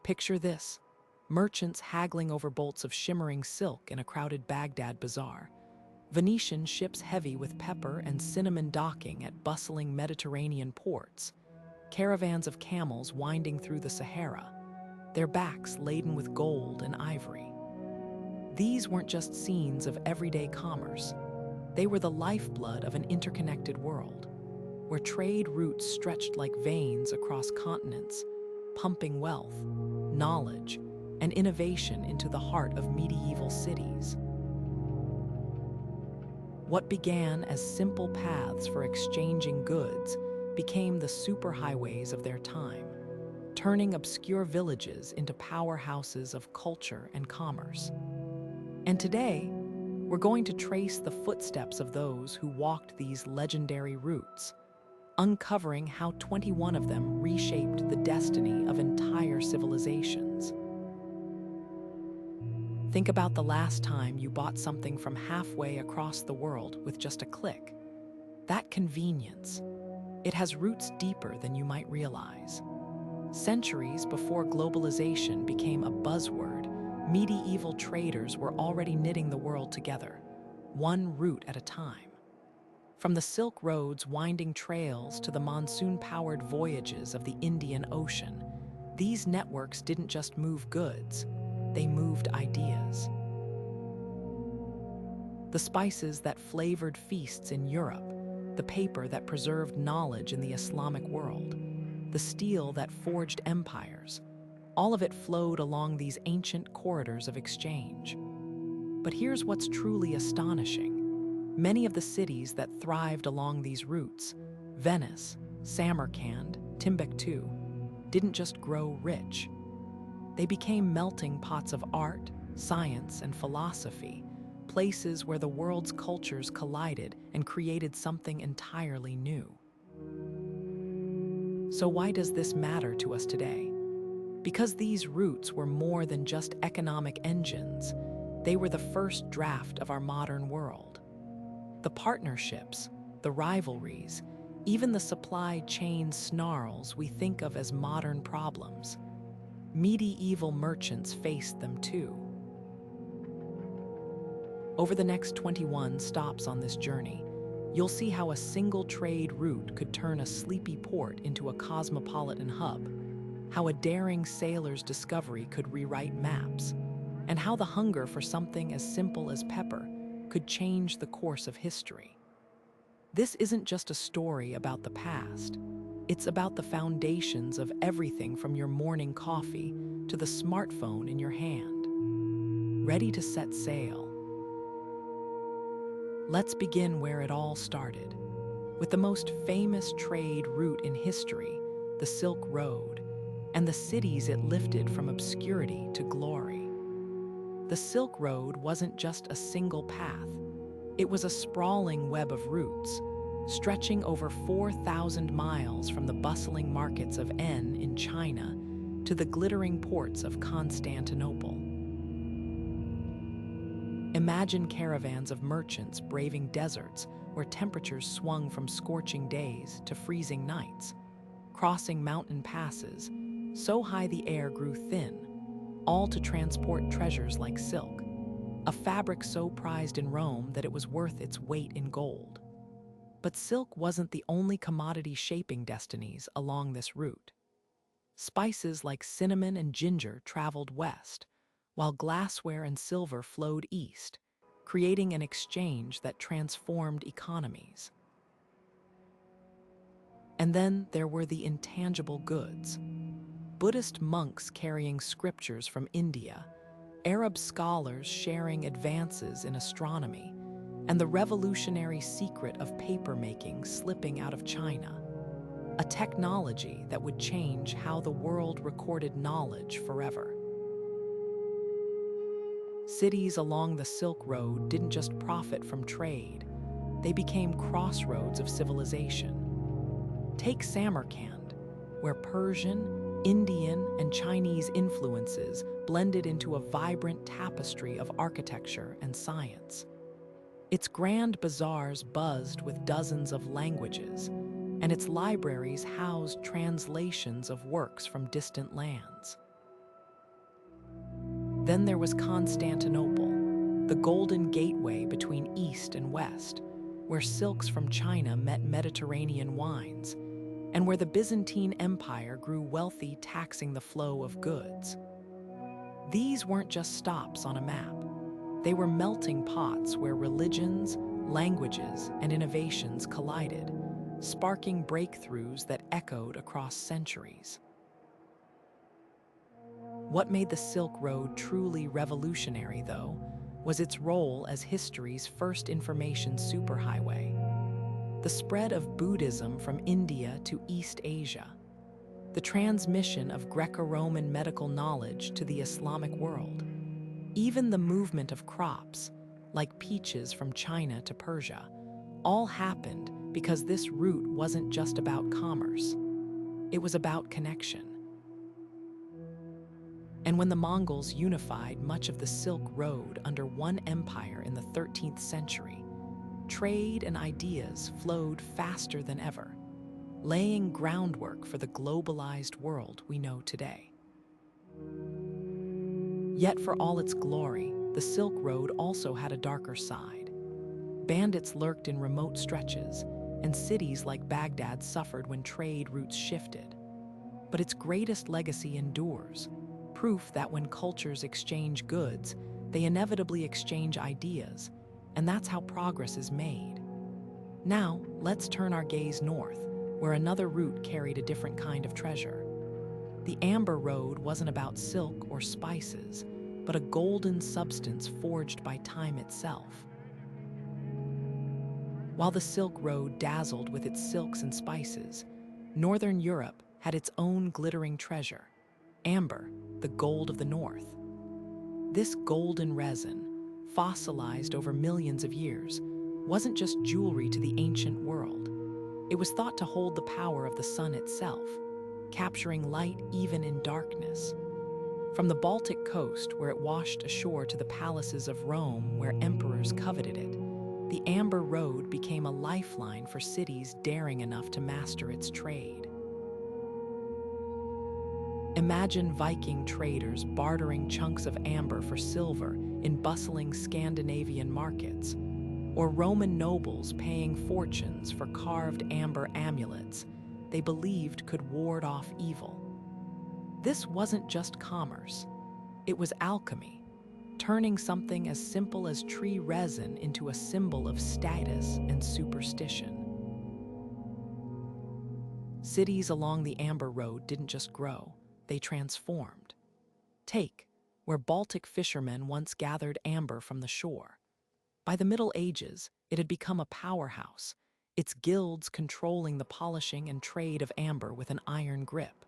Picture this: merchants haggling over bolts of shimmering silk in a crowded Baghdad bazaar, Venetian ships heavy with pepper and cinnamon docking at bustling Mediterranean ports, caravans of camels winding through the Sahara, their backs laden with gold and ivory. These weren't just scenes of everyday commerce. They were the lifeblood of an interconnected world, where trade routes stretched like veins across continents, pumping wealth, knowledge, and innovation into the heart of medieval cities. What began as simple paths for exchanging goods became the superhighways of their time, turning obscure villages into powerhouses of culture and commerce. And today, we're going to trace the footsteps of those who walked these legendary routes, uncovering how 21 of them reshaped the destiny of entire civilizations. Think about the last time you bought something from halfway across the world with just a click. That convenience, it has roots deeper than you might realize. Centuries before globalization became a buzzword, medieval traders were already knitting the world together, one route at a time. From the Silk Road's winding trails to the monsoon-powered voyages of the Indian Ocean, these networks didn't just move goods, they moved ideas. The spices that flavored feasts in Europe, the paper that preserved knowledge in the Islamic world, the steel that forged empires, all of it flowed along these ancient corridors of exchange. But here's what's truly astonishing. Many of the cities that thrived along these routes, Venice, Samarkand, Timbuktu, didn't just grow rich. They became melting pots of art, science, and philosophy, places where the world's cultures collided and created something entirely new. So why does this matter to us today? Because these routes were more than just economic engines. They were the first draft of our modern world. The partnerships, the rivalries, even the supply chain snarls we think of as modern problems. Medieval merchants faced them too. Over the next 21 stops on this journey, you'll see how a single trade route could turn a sleepy port into a cosmopolitan hub, how a daring sailor's discovery could rewrite maps, and how the hunger for something as simple as pepper could change the course of history. This isn't just a story about the past. It's about the foundations of everything from your morning coffee to the smartphone in your hand. Ready to set sail? Let's begin where it all started, with the most famous trade route in history, the Silk Road, and the cities it lifted from obscurity to glory. The Silk Road wasn't just a single path. It was a sprawling web of routes, stretching over 4,000 miles from the bustling markets of En in China to the glittering ports of Constantinople. Imagine caravans of merchants braving deserts where temperatures swung from scorching days to freezing nights, crossing mountain passes so high the air grew thin, all to transport treasures like silk, a fabric so prized in Rome that it was worth its weight in gold. But silk wasn't the only commodity shaping destinies along this route. Spices like cinnamon and ginger traveled west, while glassware and silver flowed east, creating an exchange that transformed economies. And then there were the intangible goods. Buddhist monks carrying scriptures from India, Arab scholars sharing advances in astronomy, and the revolutionary secret of papermaking slipping out of China, a technology that would change how the world recorded knowledge forever. Cities along the Silk Road didn't just profit from trade, they became crossroads of civilization. Take Samarkand, where Persian, Indian, and Chinese influences blended into a vibrant tapestry of architecture and science. Its grand bazaars buzzed with dozens of languages, and its libraries housed translations of works from distant lands. Then there was Constantinople, the golden gateway between East and West, where silks from China met Mediterranean wines, and where the Byzantine Empire grew wealthy, taxing the flow of goods. These weren't just stops on a map. They were melting pots where religions, languages, and innovations collided, sparking breakthroughs that echoed across centuries. What made the Silk Road truly revolutionary, though, was its role as history's first information superhighway. The spread of Buddhism from India to East Asia, the transmission of Greco-Roman medical knowledge to the Islamic world, even the movement of crops, like peaches from China to Persia, all happened because this route wasn't just about commerce. It was about connection. And when the Mongols unified much of the Silk Road under one empire in the 13th century, trade and ideas flowed faster than ever, laying groundwork for the globalized world we know today. Yet for all its glory, the Silk Road also had a darker side. Bandits lurked in remote stretches, and cities like Baghdad suffered when trade routes shifted. But its greatest legacy endures, proof that when cultures exchange goods, they inevitably exchange ideas, and that's how progress is made. Now, let's turn our gaze north, where another route carried a different kind of treasure. The Amber Road wasn't about silk or spices, but a golden substance forged by time itself. While the Silk Road dazzled with its silks and spices, Northern Europe had its own glittering treasure, amber, the gold of the north. This golden resin, fossilized over millions of years, wasn't just jewelry to the ancient world. It was thought to hold the power of the sun itself, capturing light even in darkness. From the Baltic coast, where it washed ashore, to the palaces of Rome, where emperors coveted it, the Amber Road became a lifeline for cities daring enough to master its trade. Imagine Viking traders bartering chunks of amber for silver in bustling Scandinavian markets, or Roman nobles paying fortunes for carved amber amulets they believed could ward off evil. This wasn't just commerce, it was alchemy, turning something as simple as tree resin into a symbol of status and superstition. Cities along the Amber Road didn't just grow, they transformed. Take, where Baltic fishermen once gathered amber from the shore. By the Middle Ages, it had become a powerhouse, its guilds controlling the polishing and trade of amber with an iron grip.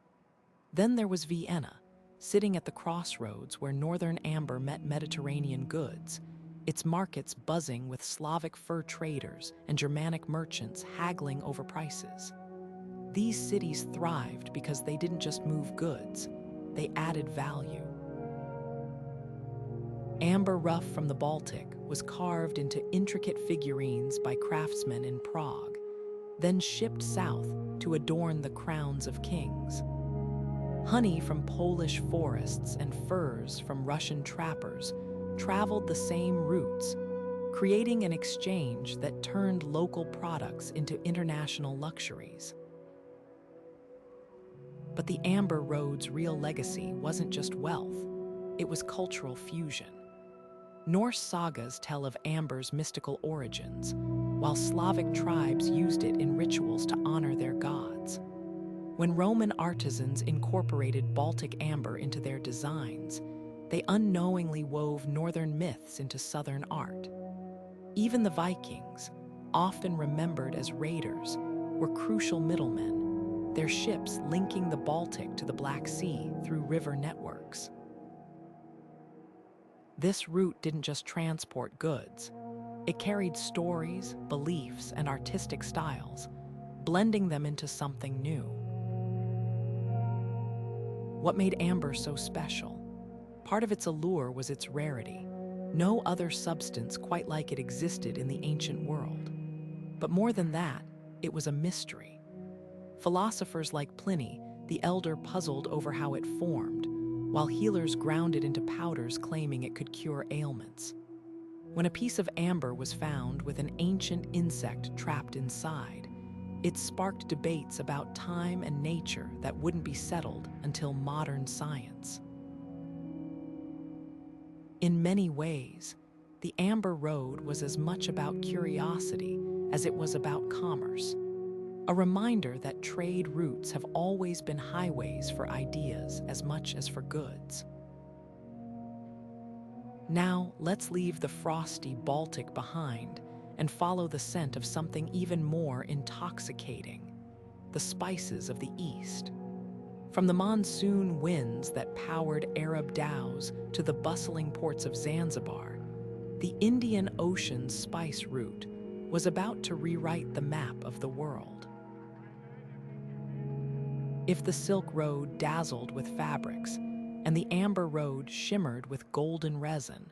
Then there was Vienna, sitting at the crossroads where northern amber met Mediterranean goods, its markets buzzing with Slavic fur traders and Germanic merchants haggling over prices. These cities thrived because they didn't just move goods, they added value. Amber rough from the Baltic was carved into intricate figurines by craftsmen in Prague, then shipped south to adorn the crowns of kings. Honey from Polish forests and furs from Russian trappers traveled the same routes, creating an exchange that turned local products into international luxuries. But the Amber Road's real legacy wasn't just wealth, it was cultural fusion. Norse sagas tell of amber's mystical origins, while Slavic tribes used it in rituals to honor their gods. When Roman artisans incorporated Baltic amber into their designs, they unknowingly wove northern myths into southern art. Even the Vikings, often remembered as raiders, were crucial middlemen, their ships linking the Baltic to the Black Sea through river networks. This route didn't just transport goods, it carried stories, beliefs, and artistic styles, blending them into something new. What made amber so special? Part of its allure was its rarity. No other substance quite like it existed in the ancient world. But more than that, it was a mystery. Philosophers like Pliny the Elder puzzled over how it formed, while healers ground it into powders claiming it could cure ailments. When a piece of amber was found with an ancient insect trapped inside, it sparked debates about time and nature that wouldn't be settled until modern science. In many ways, the Amber Road was as much about curiosity as it was about commerce, a reminder that trade routes have always been highways for ideas as much as for goods. Now, let's leave the frosty Baltic behind and follow the scent of something even more intoxicating: the spices of the East. From the monsoon winds that powered Arab dhows to the bustling ports of Zanzibar, the Indian Ocean's spice route was about to rewrite the map of the world. If the Silk Road dazzled with fabrics and the Amber Road shimmered with golden resin,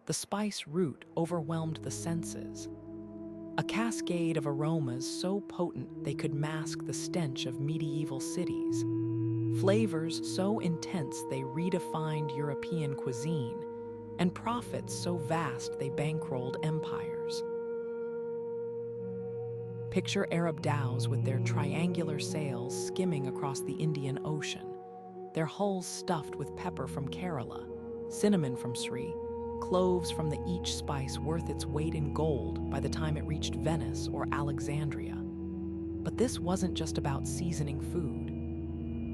the spice route overwhelmed the senses. A cascade of aromas so potent they could mask the stench of medieval cities. Flavors so intense they redefined European cuisine, and profits so vast they bankrolled empires. Picture Arab dhows with their triangular sails skimming across the Indian Ocean, their hulls stuffed with pepper from Kerala, cinnamon from Sri, cloves from the each spice worth its weight in gold by the time it reached Venice or Alexandria. But this wasn't just about seasoning food.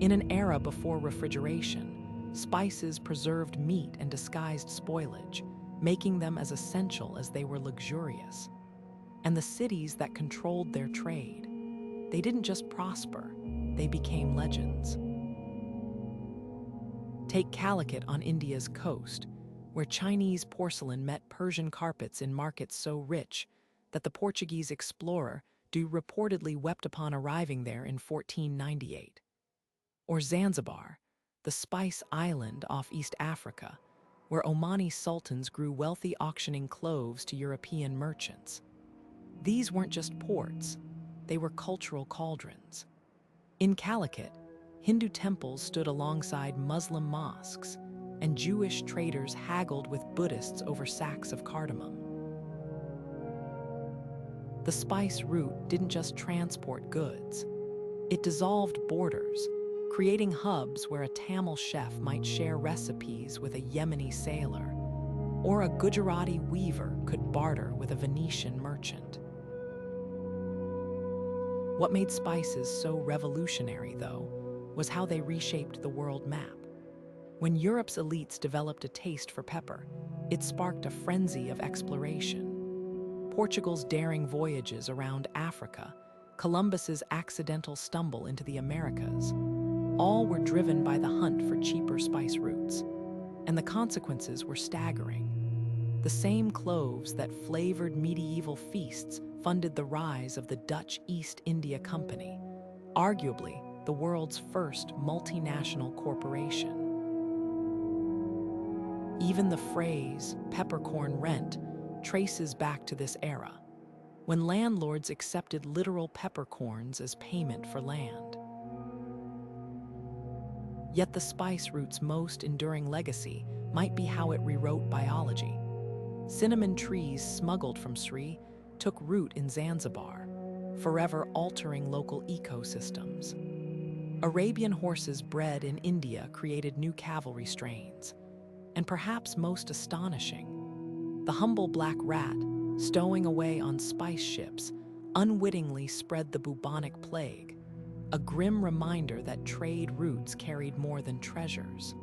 In an era before refrigeration, spices preserved meat and disguised spoilage, making them as essential as they were luxurious. And the cities that controlled their trade, they didn't just prosper, they became legends. Take Calicut on India's coast, where Chinese porcelain met Persian carpets in markets so rich that the Portuguese explorer reportedly wept upon arriving there in 1498. Or Zanzibar, the spice island off East Africa, where Omani sultans grew wealthy auctioning cloves to European merchants. These weren't just ports, they were cultural cauldrons. In Calicut, Hindu temples stood alongside Muslim mosques, and Jewish traders haggled with Buddhists over sacks of cardamom. The spice route didn't just transport goods, it dissolved borders, creating hubs where a Tamil chef might share recipes with a Yemeni sailor, or a Gujarati weaver could barter with a Venetian merchant. What made spices so revolutionary, though, was how they reshaped the world map. When Europe's elites developed a taste for pepper, it sparked a frenzy of exploration. Portugal's daring voyages around Africa, Columbus's accidental stumble into the Americas, all were driven by the hunt for cheaper spice routes. And the consequences were staggering. The same cloves that flavored medieval feasts funded the rise of the Dutch East India Company, arguably the world's first multinational corporation. Even the phrase peppercorn rent traces back to this era, when landlords accepted literal peppercorns as payment for land. Yet the spice route's most enduring legacy might be how it rewrote biology. Cinnamon trees smuggled from Sri took root in Zanzibar, forever altering local ecosystems. Arabian horses bred in India created new cavalry strains. And perhaps most astonishing, the humble black rat, stowing away on spice ships, unwittingly spread the bubonic plague, a grim reminder that trade routes carried more than treasures.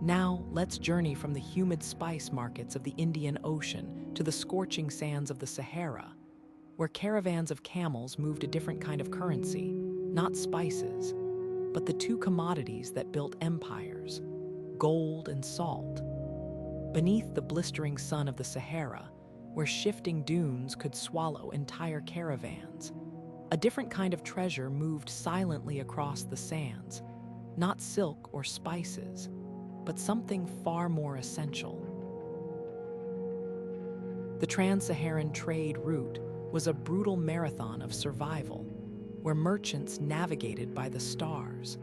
Now, let's journey from the humid spice markets of the Indian Ocean to the scorching sands of the Sahara, where caravans of camels moved a different kind of currency, not spices, but the two commodities that built empires: gold and salt. Beneath the blistering sun of the Sahara, where shifting dunes could swallow entire caravans, a different kind of treasure moved silently across the sands, not silk or spices, but something far more essential. The Trans-Saharan trade route was a brutal marathon of survival, where merchants navigated by the stars.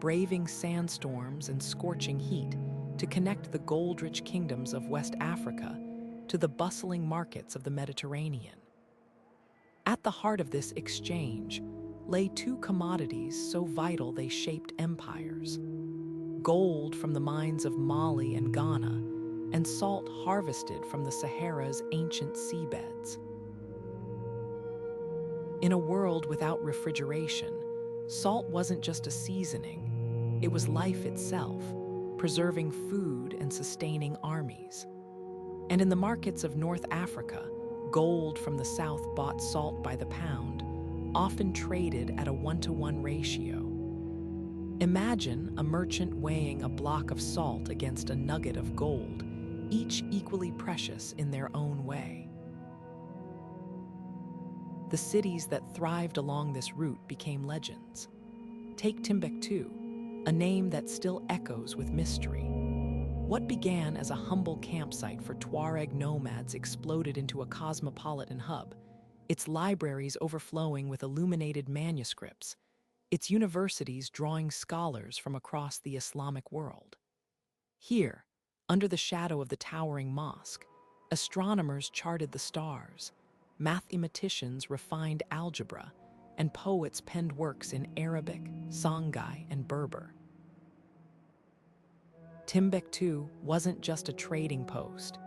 braving sandstorms and scorching heat to connect the gold-rich kingdoms of West Africa to the bustling markets of the Mediterranean. At the heart of this exchange lay two commodities so vital they shaped empires: gold from the mines of Mali and Ghana, and salt harvested from the Sahara's ancient seabeds. In a world without refrigeration, salt wasn't just a seasoning, it was life itself, preserving food and sustaining armies. And in the markets of North Africa, gold from the south bought salt by the pound, often traded at a 1-to-1 ratio. Imagine a merchant weighing a block of salt against a nugget of gold, each equally precious in their own way. The cities that thrived along this route became legends. Take Timbuktu, a name that still echoes with mystery. What began as a humble campsite for Tuareg nomads exploded into a cosmopolitan hub, its libraries overflowing with illuminated manuscripts, its universities drawing scholars from across the Islamic world. Here, under the shadow of the towering mosque, astronomers charted the stars, mathematicians refined algebra, and poets penned works in Arabic, Songhai, and Berber. Timbuktu wasn't just a trading post.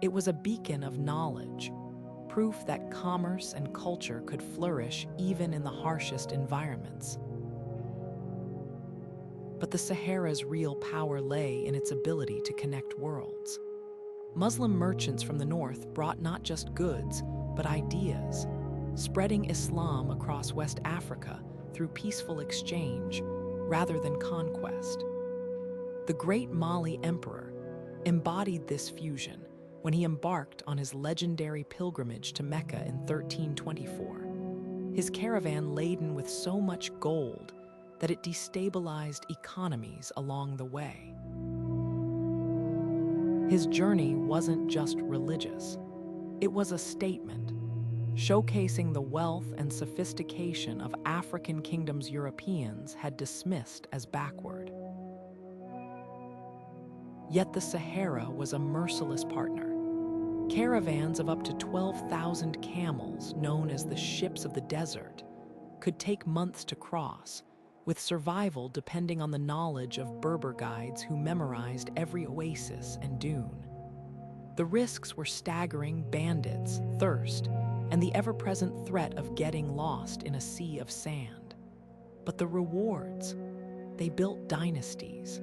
It was a beacon of knowledge, proof that commerce and culture could flourish even in the harshest environments. But the Sahara's real power lay in its ability to connect worlds. Muslim merchants from the north brought not just goods, but ideas, spreading Islam across West Africa through peaceful exchange rather than conquest. The great Mali emperor embodied this fusion when he embarked on his legendary pilgrimage to Mecca in 1324. His caravan laden with so much gold that it destabilized economies along the way. His journey wasn't just religious. It was a statement, showcasing the wealth and sophistication of African kingdoms Europeans had dismissed as backward. Yet the Sahara was a merciless partner. Caravans of up to 12,000 camels, known as the ships of the desert, could take months to cross, with survival depending on the knowledge of Berber guides who memorized every oasis and dune. The risks were staggering: bandits, thirst, and the ever-present threat of getting lost in a sea of sand. But the rewards, they built dynasties.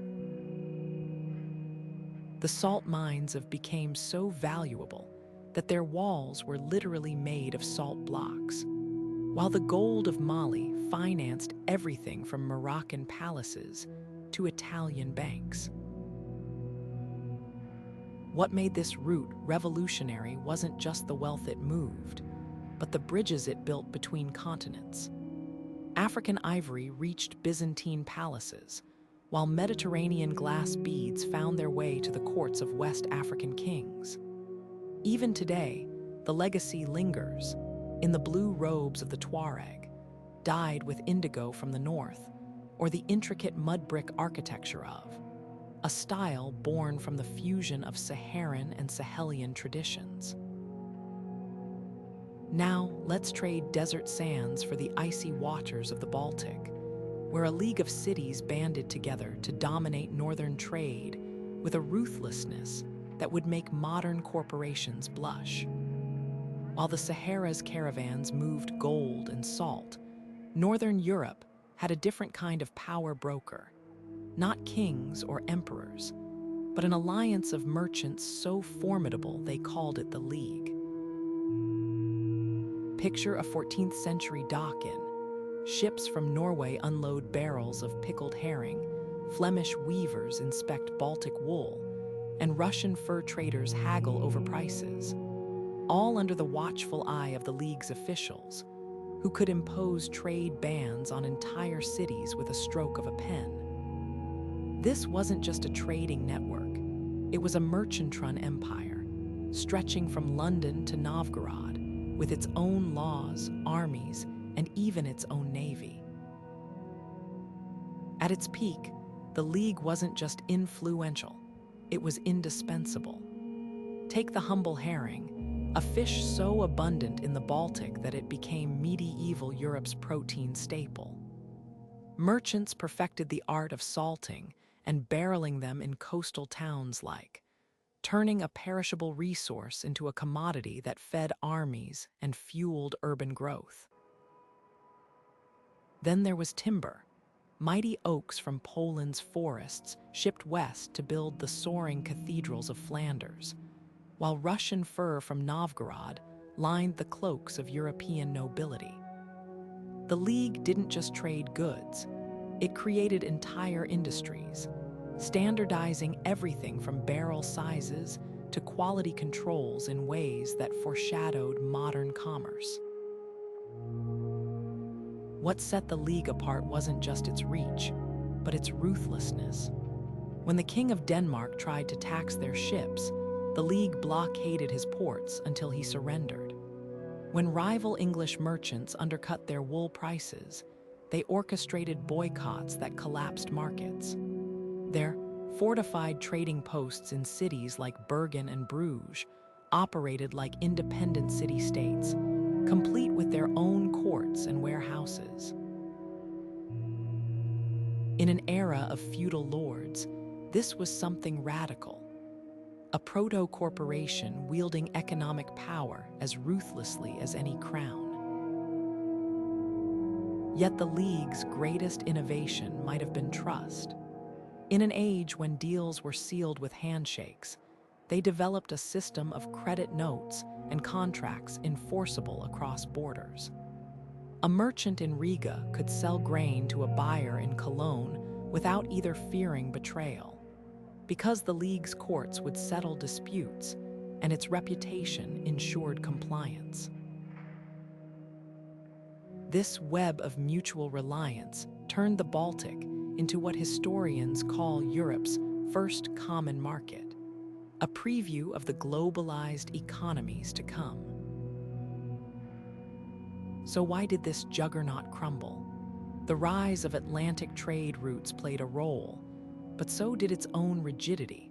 The salt mines became so valuable that their walls were literally made of salt blocks, while the gold of Mali financed everything from Moroccan palaces to Italian banks. What made this route revolutionary wasn't just the wealth it moved, but the bridges it built between continents. African ivory reached Byzantine palaces, while Mediterranean glass beads found their way to the courts of West African kings. Even today, the legacy lingers in the blue robes of the Tuareg, dyed with indigo from the north, or the intricate mud brick architecture of a style born from the fusion of Saharan and Sahelian traditions. Now, let's trade desert sands for the icy waters of the Baltic, where a league of cities banded together to dominate northern trade with a ruthlessness that would make modern corporations blush. While the Sahara's caravans moved gold and salt, Northern Europe had a different kind of power broker, not kings or emperors, but an alliance of merchants so formidable they called it the League. Picture a 14th century dock-in. Ships from Norway unload barrels of pickled herring, Flemish weavers inspect Baltic wool, and Russian fur traders haggle over prices, all under the watchful eye of the League's officials, who could impose trade bans on entire cities with a stroke of a pen. This wasn't just a trading network, it was a merchant-run empire, stretching from London to Novgorod, with its own laws, armies, and even its own navy. At its peak, the League wasn't just influential, it was indispensable. Take the humble herring, a fish so abundant in the Baltic that it became medieval Europe's protein staple. Merchants perfected the art of salting and barreling them in coastal towns turning a perishable resource into a commodity that fed armies and fueled urban growth. Then there was timber, mighty oaks from Poland's forests shipped west to build the soaring cathedrals of Flanders, while Russian fur from Novgorod lined the cloaks of European nobility. The League didn't just trade goods, it created entire industries, standardizing everything from barrel sizes to quality controls in ways that foreshadowed modern commerce. What set the League apart wasn't just its reach, but its ruthlessness. When the King of Denmark tried to tax their ships, the League blockaded his ports until he surrendered. When rival English merchants undercut their wool prices, they orchestrated boycotts that collapsed markets. Their fortified trading posts in cities like Bergen and Bruges operated like independent city-states, complete with their own courts and warehouses. In an era of feudal lords, this was something radical. A proto-corporation wielding economic power as ruthlessly as any crown. Yet the League's greatest innovation might have been trust. In an age when deals were sealed with handshakes, they developed a system of credit notes and contracts enforceable across borders. A merchant in Riga could sell grain to a buyer in Cologne without either fearing betrayal, because the League's courts would settle disputes and its reputation ensured compliance. This web of mutual reliance turned the Baltic into what historians call Europe's first common market, a preview of the globalized economies to come. So why did this juggernaut crumble? The rise of Atlantic trade routes played a role, but so did its own rigidity.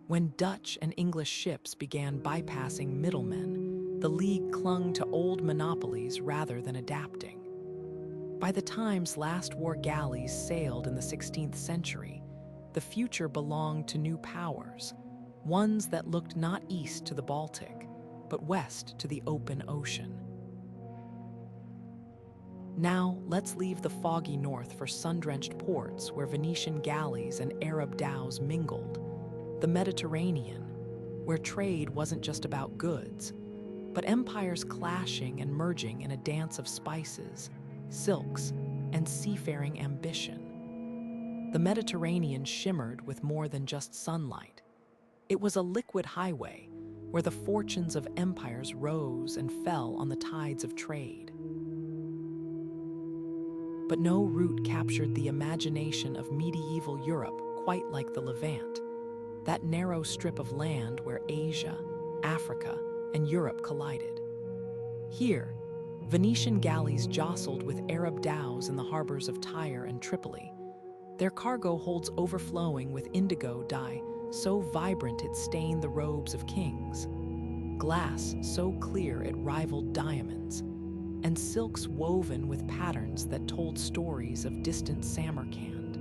When Dutch and English ships began bypassing middlemen, the League clung to old monopolies rather than adapting. By the time's last war galleys sailed in the 16th century, the future belonged to new powers, ones that looked not east to the Baltic, but west to the open ocean. Now, let's leave the foggy north for sun-drenched ports where Venetian galleys and Arab dhows mingled, the Mediterranean, where trade wasn't just about goods, but empires clashing and merging in a dance of spices, silks, and seafaring ambition. The Mediterranean shimmered with more than just sunlight. It was a liquid highway where the fortunes of empires rose and fell on the tides of trade. But no route captured the imagination of medieval Europe quite like the Levant, that narrow strip of land where Asia, Africa, and Europe collided. Here, Venetian galleys jostled with Arab dhows in the harbors of Tyre and Tripoli. Their cargo holds overflowing with indigo dye so vibrant it stained the robes of kings, glass so clear it rivaled diamonds, and silks woven with patterns that told stories of distant Samarkand.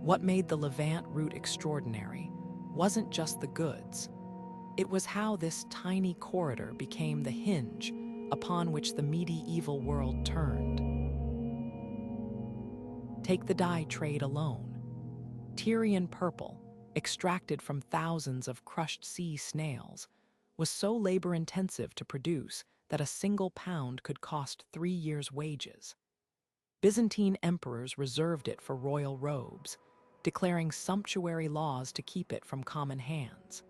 What made the Levant route extraordinary wasn't just the goods. It was how this tiny corridor became the hinge upon which the medieval world turned. Take the dye trade alone. Tyrian purple, extracted from thousands of crushed sea snails, was so labor-intensive to produce that a single pound could cost 3 years' wages. Byzantine emperors reserved it for royal robes, declaring sumptuary laws to keep it from common hands.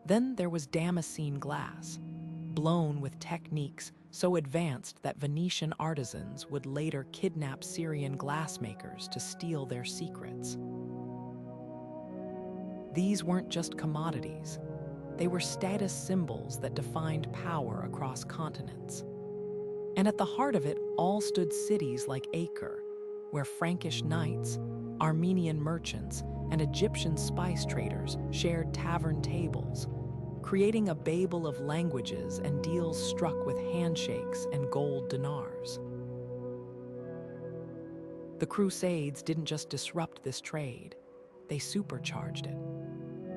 Then there was Damascene glass, blown with techniques so advanced that Venetian artisans would later kidnap Syrian glassmakers to steal their secrets. These weren't just commodities. They were status symbols that defined power across continents. And at the heart of it all stood cities like Acre, where Frankish knights, Armenian merchants, and Egyptian spice traders shared tavern tables, creating a Babel of languages and deals struck with handshakes and gold dinars. The Crusades didn't just disrupt this trade, they supercharged it.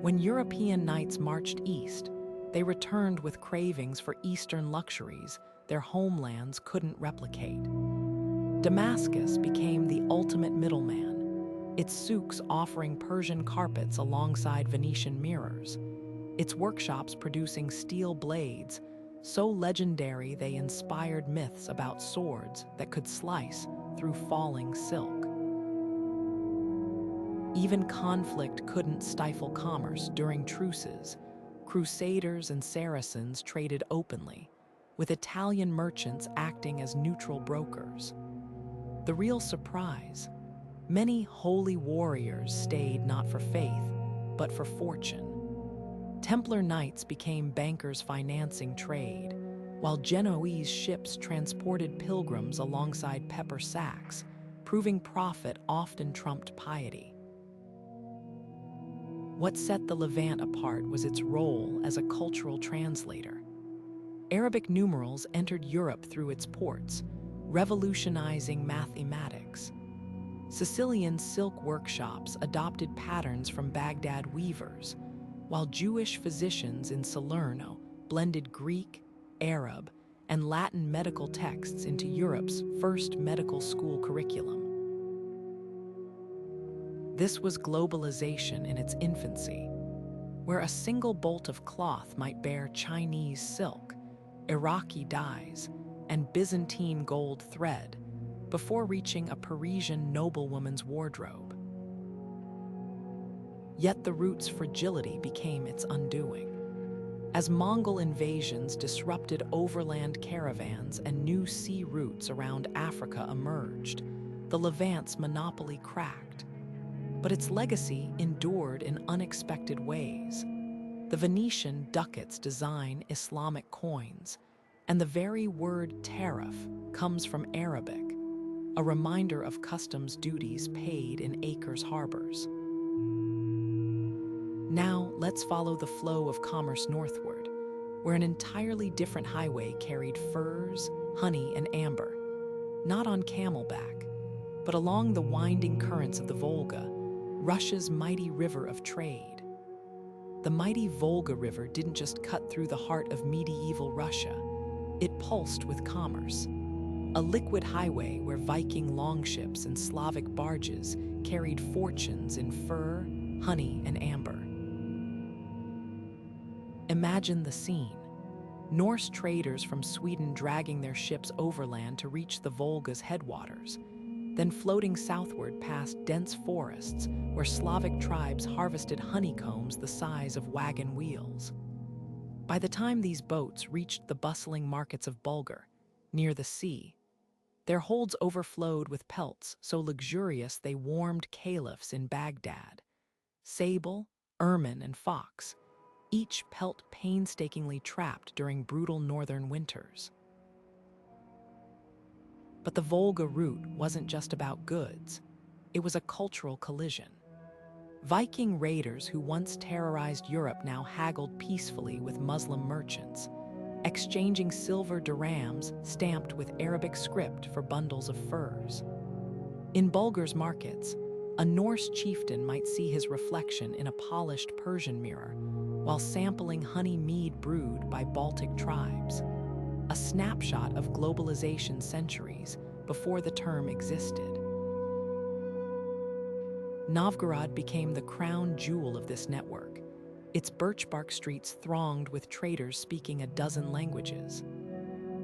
When European knights marched east, they returned with cravings for Eastern luxuries their homelands couldn't replicate. Damascus became the ultimate middleman, its souks offering Persian carpets alongside Venetian mirrors, its workshops producing steel blades so legendary they inspired myths about swords that could slice through falling silk. Even conflict couldn't stifle commerce during truces. Crusaders and Saracens traded openly, with Italian merchants acting as neutral brokers. The real surprise: many holy warriors stayed not for faith, but for fortune. Templar knights became bankers financing trade, while Genoese ships transported pilgrims alongside pepper sacks, proving profit often trumped piety. What set the Levant apart was its role as a cultural translator. Arabic numerals entered Europe through its ports, revolutionizing mathematics. Sicilian silk workshops adopted patterns from Baghdad weavers, while Jewish physicians in Salerno blended Greek, Arab, and Latin medical texts into Europe's first medical school curriculum. This was globalization in its infancy, where a single bolt of cloth might bear Chinese silk, Iraqi dyes, and Byzantine gold thread before reaching a Parisian noblewoman's wardrobe. Yet the route's fragility became its undoing. As Mongol invasions disrupted overland caravans and new sea routes around Africa emerged, the Levant's monopoly cracked. But its legacy endured in unexpected ways. The Venetian ducats design Islamic coins, and the very word tariff comes from Arabic, a reminder of customs duties paid in Acres harbors. Now, let's follow the flow of commerce northward, where an entirely different highway carried furs, honey, and amber, not on camelback, but along the winding currents of the Volga, Russia's mighty river of trade. The mighty Volga River didn't just cut through the heart of medieval Russia, it pulsed with commerce. A liquid highway where Viking longships and Slavic barges carried fortunes in fur, honey, and amber. Imagine the scene: Norse traders from Sweden dragging their ships overland to reach the Volga's headwaters, then floating southward past dense forests where Slavic tribes harvested honeycombs the size of wagon wheels. By the time these boats reached the bustling markets of Bulgar, near the sea, their holds overflowed with pelts so luxurious they warmed caliphs in Baghdad. Sable, ermine, and fox, each pelt painstakingly trapped during brutal northern winters. But the Volga route wasn't just about goods, it was a cultural collision. Viking raiders who once terrorized Europe now haggled peacefully with Muslim merchants, exchanging silver dirhams stamped with Arabic script for bundles of furs. In Bulgar's markets, a Norse chieftain might see his reflection in a polished Persian mirror while sampling honey mead brewed by Baltic tribes, a snapshot of globalization centuries before the term existed. Novgorod became the crown jewel of this network, its birchbark streets thronged with traders speaking a dozen languages.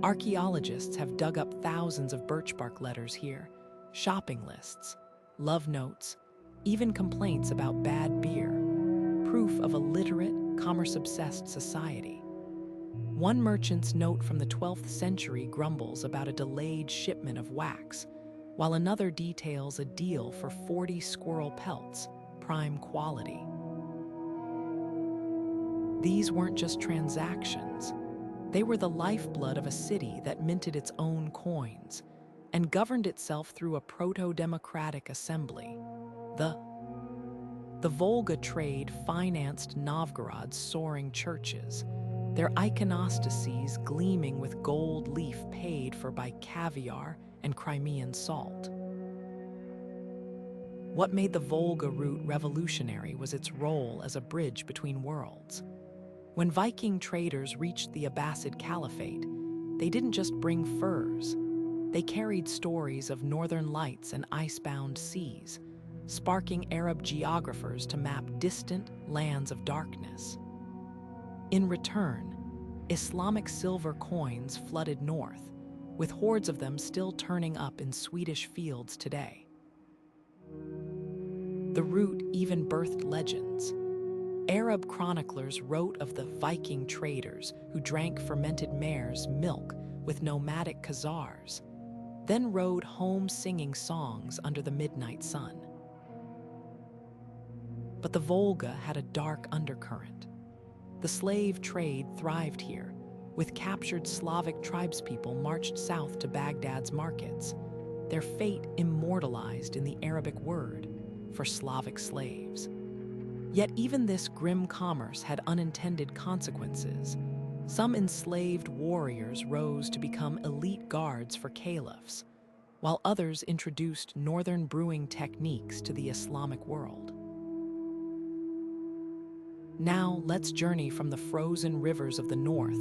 Archaeologists have dug up thousands of birchbark letters here, shopping lists, love notes, even complaints about bad beer, proof of a literate, commerce-obsessed society. One merchant's note from the 12th century grumbles about a delayed shipment of wax, while another details a deal for 40 squirrel pelts, prime quality. These weren't just transactions. They were the lifeblood of a city that minted its own coins, and governed itself through a proto-democratic assembly. The Volga trade financed Novgorod's soaring churches, their iconostases gleaming with gold leaf paid for by caviar and Crimean salt. What made the Volga route revolutionary was its role as a bridge between worlds. When Viking traders reached the Abbasid Caliphate, they didn't just bring furs. They carried stories of northern lights and icebound seas, sparking Arab geographers to map distant lands of darkness. In return, Islamic silver coins flooded north, with hordes of them still turning up in Swedish fields today. The route even birthed legends. Arab chroniclers wrote of the Viking traders who drank fermented mare's milk with nomadic khazars, then rode home singing songs under the midnight sun. But the Volga had a dark undercurrent. The slave trade thrived here, with captured Slavic tribespeople marched south to Baghdad's markets, their fate immortalized in the Arabic word for Slavic slaves. Yet even this grim commerce had unintended consequences. Some enslaved warriors rose to become elite guards for caliphs, while others introduced northern brewing techniques to the Islamic world. Now let's journey from the frozen rivers of the north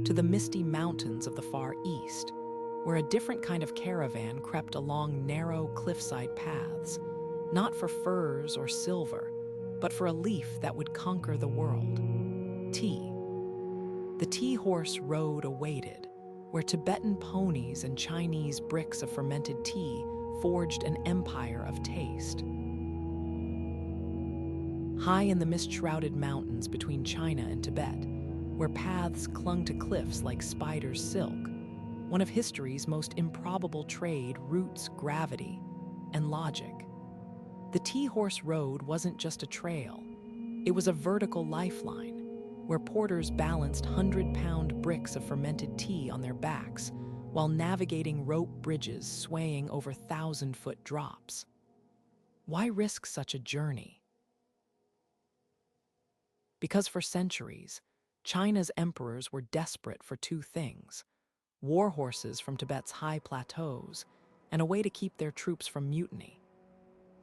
to the misty mountains of the far east, where a different kind of caravan crept along narrow cliffside paths, not for furs or silver, but for a leaf that would conquer the world: tea. The tea horse road awaited, where Tibetan ponies and Chinese bricks of fermented tea forged an empire of taste. High in the mist-shrouded mountains between China and Tibet, where paths clung to cliffs like spider's silk, one of history's most improbable trade routes gravity and logic. The tea horse road wasn't just a trail, it was a vertical lifeline, where porters balanced 100-pound bricks of fermented tea on their backs while navigating rope bridges swaying over 1,000-foot drops. Why risk such a journey? Because for centuries, China's emperors were desperate for two things: war horses from Tibet's high plateaus and a way to keep their troops from mutiny.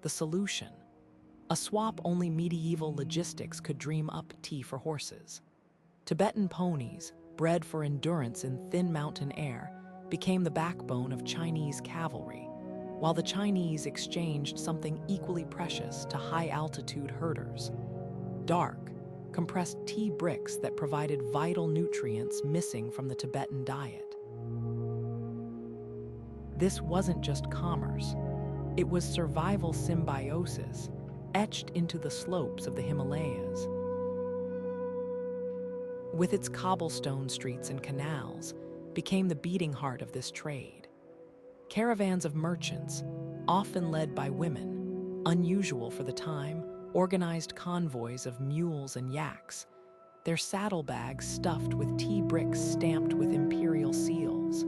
The solution: a swap only medieval logistics could dream up: tea for horses. Tibetan ponies, bred for endurance in thin mountain air, became the backbone of Chinese cavalry, while the Chinese exchanged something equally precious to high-altitude herders: dark, compressed tea bricks that provided vital nutrients missing from the Tibetan diet. This wasn't just commerce. It was survival symbiosis, etched into the slopes of the Himalayas. With its cobblestone streets and canals, became the beating heart of this trade. Caravans of merchants, often led by women, unusual for the time, organized convoys of mules and yaks, their saddlebags stuffed with tea bricks stamped with imperial seals.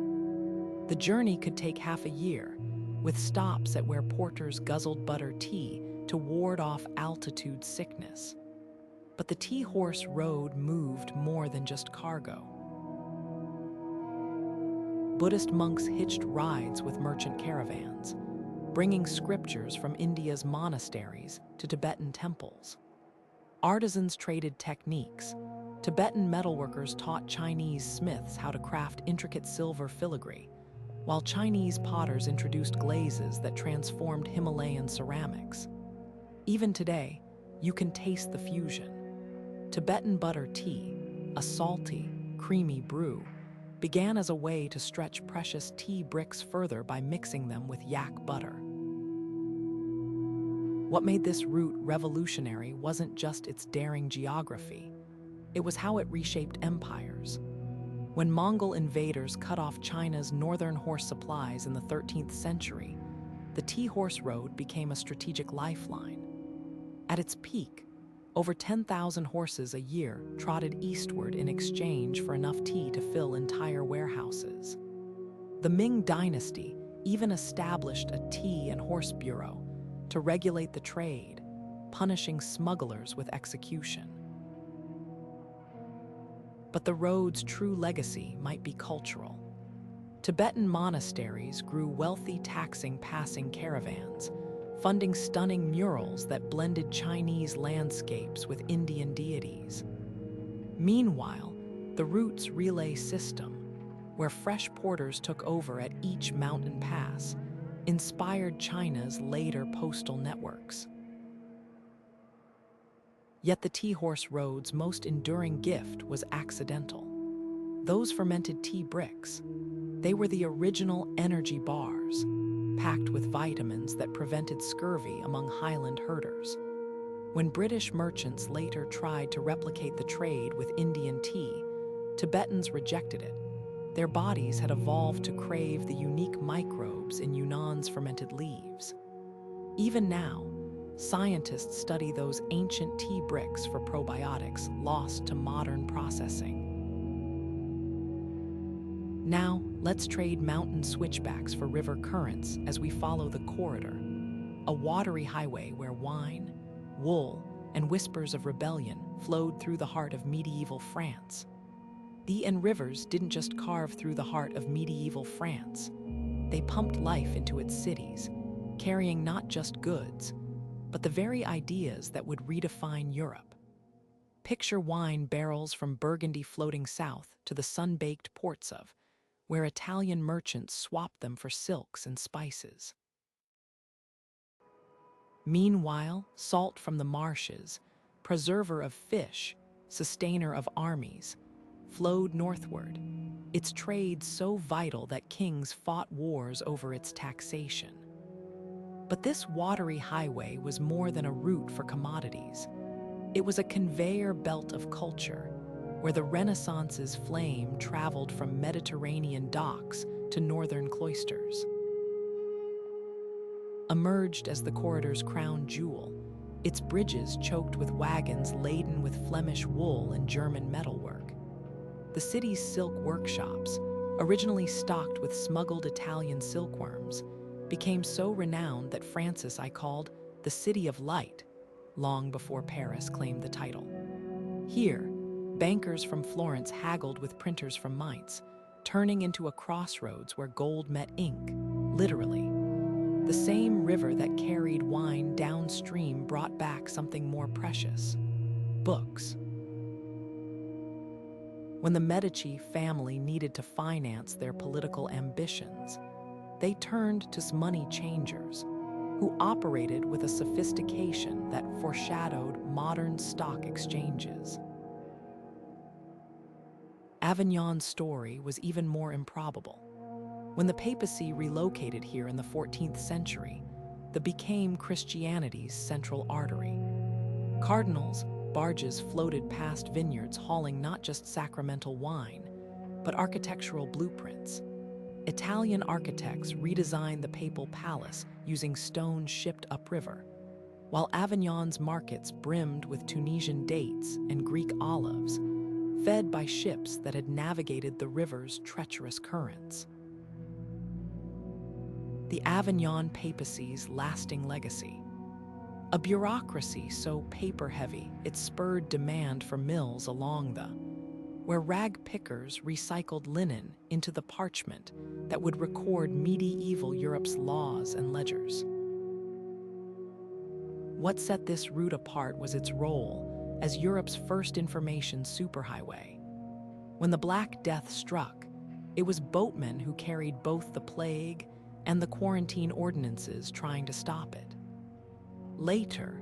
The journey could take half a year, with stops at where porters guzzled butter tea to ward off altitude sickness. But the tea horse road moved more than just cargo. Buddhist monks hitched rides with merchant caravans, bringing scriptures from India's monasteries to Tibetan temples. Artisans traded techniques. Tibetan metalworkers taught Chinese smiths how to craft intricate silver filigree, while Chinese potters introduced glazes that transformed Himalayan ceramics. Even today, you can taste the fusion. Tibetan butter tea, a salty, creamy brew, began as a way to stretch precious tea bricks further by mixing them with yak butter. What made this route revolutionary wasn't just its daring geography, it was how it reshaped empires. When Mongol invaders cut off China's northern horse supplies in the 13th century, the tea horse road became a strategic lifeline. At its peak, over 10,000 horses a year trotted eastward in exchange for enough tea to fill entire warehouses. The Ming dynasty, even established a tea and horse bureau to regulate the trade, punishing smugglers with execution. But the road's true legacy might be cultural. Tibetan monasteries grew wealthy taxing passing caravans, funding stunning murals that blended Chinese landscapes with Indian deities. Meanwhile, the route's relay system, where fresh porters took over at each mountain pass, inspired China's later postal networks. Yet the tea horse road's most enduring gift was accidental. Those fermented tea bricks, they were the original energy bars, packed with vitamins that prevented scurvy among highland herders. When British merchants later tried to replicate the trade with Indian tea, Tibetans rejected it. Their bodies had evolved to crave the unique microbes in Yunnan's fermented leaves. Even now, scientists study those ancient tea bricks for probiotics lost to modern processing. Now, let's trade mountain switchbacks for river currents as we follow the corridor, a watery highway where wine, wool, and whispers of rebellion flowed through the heart of medieval France. The rivers didn't just carve through the heart of medieval France. They pumped life into its cities, carrying not just goods, but the very ideas that would redefine Europe. Picture wine barrels from Burgundy floating south to the sun-baked ports of, where Italian merchants swapped them for silks and spices. Meanwhile, salt from the marshes, preserver of fish, sustainer of armies, flowed northward, its trade so vital that kings fought wars over its taxation. But this watery highway was more than a route for commodities. It was a conveyor belt of culture, where the Renaissance's flame traveled from Mediterranean docks to northern cloisters. Emerged as the corridor's crown jewel, its bridges choked with wagons laden with Flemish wool and German metalwork. The city's silk workshops, originally stocked with smuggled Italian silkworms, became so renowned that Francis I called the City of Light, long before Paris claimed the title. Here, bankers from Florence haggled with printers from Mainz, turning into a crossroads where gold met ink, literally. The same river that carried wine downstream brought back something more precious: books. When the Medici family needed to finance their political ambitions, they turned to money changers, who operated with a sophistication that foreshadowed modern stock exchanges. Avignon's story was even more improbable. When the papacy relocated here in the 14th century, the became Christianity's central artery. Cardinals' barges floated past vineyards hauling not just sacramental wine, but architectural blueprints. Italian architects redesigned the papal palace using stone shipped upriver, while Avignon's markets brimmed with Tunisian dates and Greek olives, fed by ships that had navigated the river's treacherous currents. The Avignon papacy's lasting legacy. A bureaucracy so paper-heavy it spurred demand for mills along the, where rag pickers recycled linen into the parchment that would record medieval Europe's laws and ledgers. What set this route apart was its role as Europe's first information superhighway. When the Black Death struck, it was boatmen who carried both the plague and the quarantine ordinances trying to stop it. Later,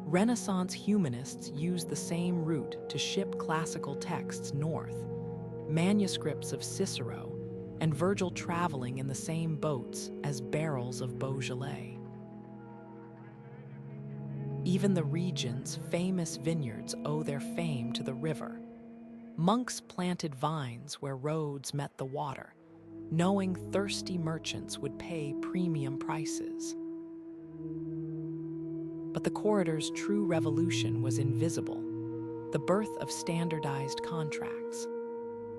Renaissance humanists used the same route to ship classical texts north, manuscripts of Cicero and Virgil traveling in the same boats as barrels of Beaujolais. Even the region's famous vineyards owe their fame to the river. Monks planted vines where roads met the water, knowing thirsty merchants would pay premium prices. But the corridor's true revolution was invisible: the birth of standardized contracts.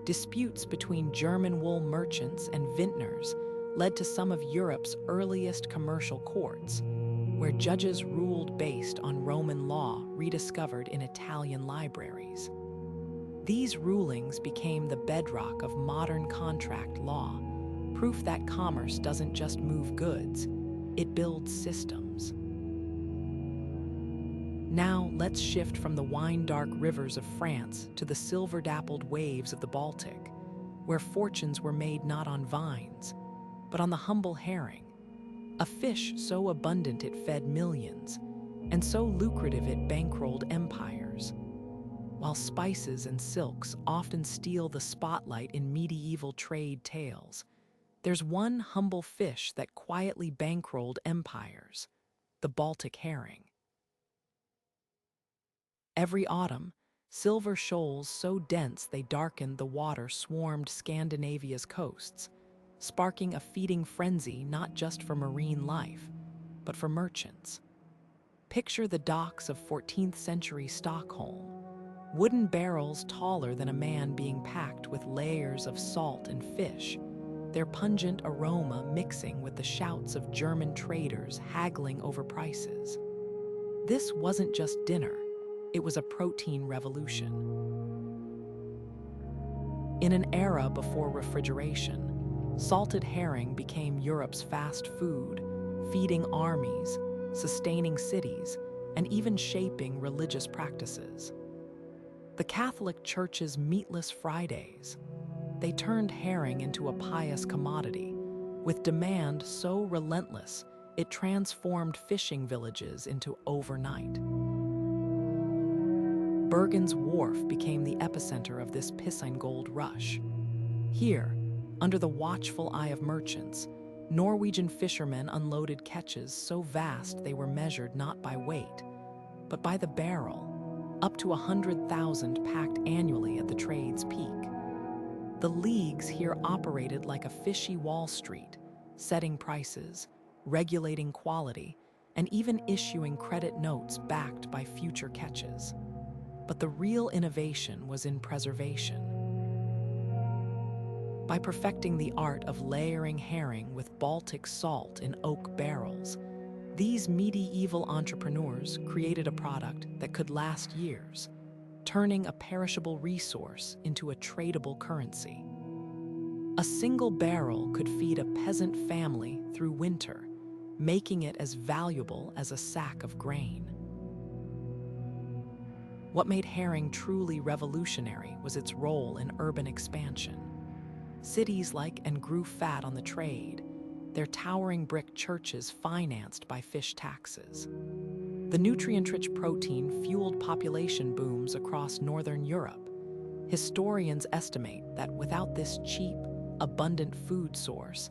Disputes between German wool merchants and vintners led to some of Europe's earliest commercial courts, where judges ruled based on Roman law rediscovered in Italian libraries. These rulings became the bedrock of modern contract law, proof that commerce doesn't just move goods, it builds systems. Now let's shift from the wine-dark rivers of France to the silver-dappled waves of the Baltic, where fortunes were made not on vines, but on the humble herring, a fish so abundant it fed millions, and so lucrative it bankrolled empires. While spices and silks often steal the spotlight in medieval trade tales, there's one humble fish that quietly bankrolled empires: the Baltic herring. Every autumn, silver shoals so dense they darkened the water swarmed Scandinavia's coasts, sparking a feeding frenzy not just for marine life, but for merchants. Picture the docks of 14th century Stockholm, wooden barrels taller than a man being packed with layers of salt and fish, their pungent aroma mixing with the shouts of German traders haggling over prices. This wasn't just dinner, it was a protein revolution. In an era before refrigeration, salted herring became Europe's fast food, feeding armies, sustaining cities, and even shaping religious practices. The Catholic Church's meatless Fridays, they turned herring into a pious commodity, with demand so relentless it transformed fishing villages into overnight. Bergen's Wharf became the epicenter of this piscine gold rush. Here, under the watchful eye of merchants, Norwegian fishermen unloaded catches so vast they were measured not by weight, but by the barrel, up to 100,000 packed annually at the trade's peak. The leagues here operated like a fishy Wall Street, setting prices, regulating quality, and even issuing credit notes backed by future catches. But the real innovation was in preservation. By perfecting the art of layering herring with Baltic salt in oak barrels, these medieval entrepreneurs created a product that could last years, turning a perishable resource into a tradable currency. A single barrel could feed a peasant family through winter, making it as valuable as a sack of grain. What made herring truly revolutionary was its role in urban expansion. Cities like and grew fat on the trade, their towering brick churches financed by fish taxes. The nutrient-rich protein fueled population booms across northern Europe. Historians estimate that without this cheap, abundant food source,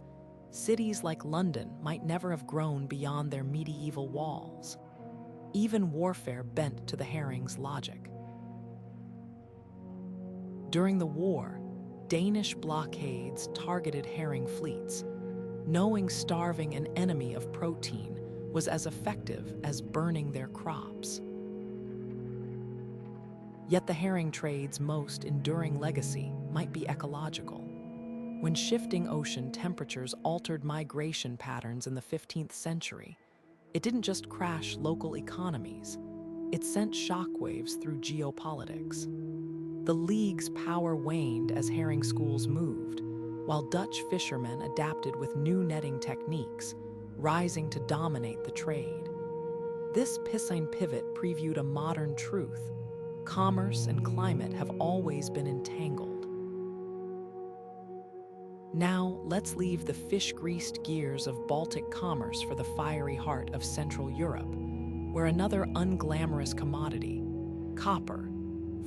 cities like London might never have grown beyond their medieval walls. Even warfare bent to the herring's logic. During the war, Danish blockades targeted herring fleets, knowing starving an enemy of protein was as effective as burning their crops. Yet the herring trade's most enduring legacy might be ecological. When shifting ocean temperatures altered migration patterns in the 15th century, it didn't just crash local economies, it sent shockwaves through geopolitics. The League's power waned as herring schools moved, while Dutch fishermen adapted with new netting techniques, rising to dominate the trade. This piscine pivot previewed a modern truth: commerce and climate have always been entangled. Now, let's leave the fish-greased gears of Baltic commerce for the fiery heart of Central Europe, where another unglamorous commodity, copper,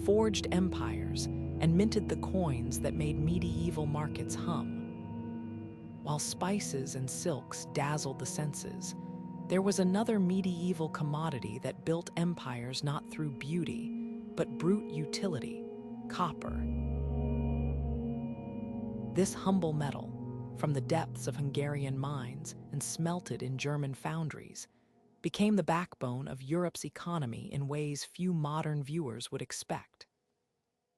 forged empires and minted the coins that made medieval markets hum. While spices and silks dazzled the senses, there was another medieval commodity that built empires not through beauty, but brute utility: copper. This humble metal, from the depths of Hungarian mines and smelted in German foundries, became the backbone of Europe's economy in ways few modern viewers would expect.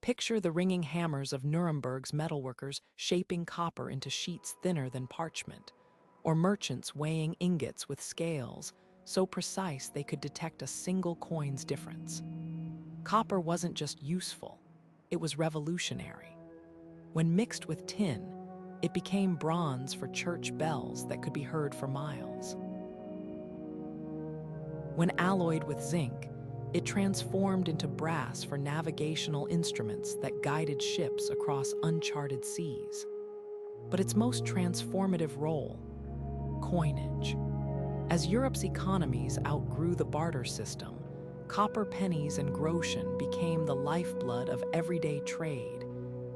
Picture the ringing hammers of Nuremberg's metalworkers shaping copper into sheets thinner than parchment, or merchants weighing ingots with scales so precise they could detect a single coin's difference. Copper wasn't just useful, it was revolutionary. When mixed with tin, it became bronze for church bells that could be heard for miles. When alloyed with zinc, it transformed into brass for navigational instruments that guided ships across uncharted seas. But its most transformative role, coinage. As Europe's economies outgrew the barter system, copper pennies and groschen became the lifeblood of everyday trade,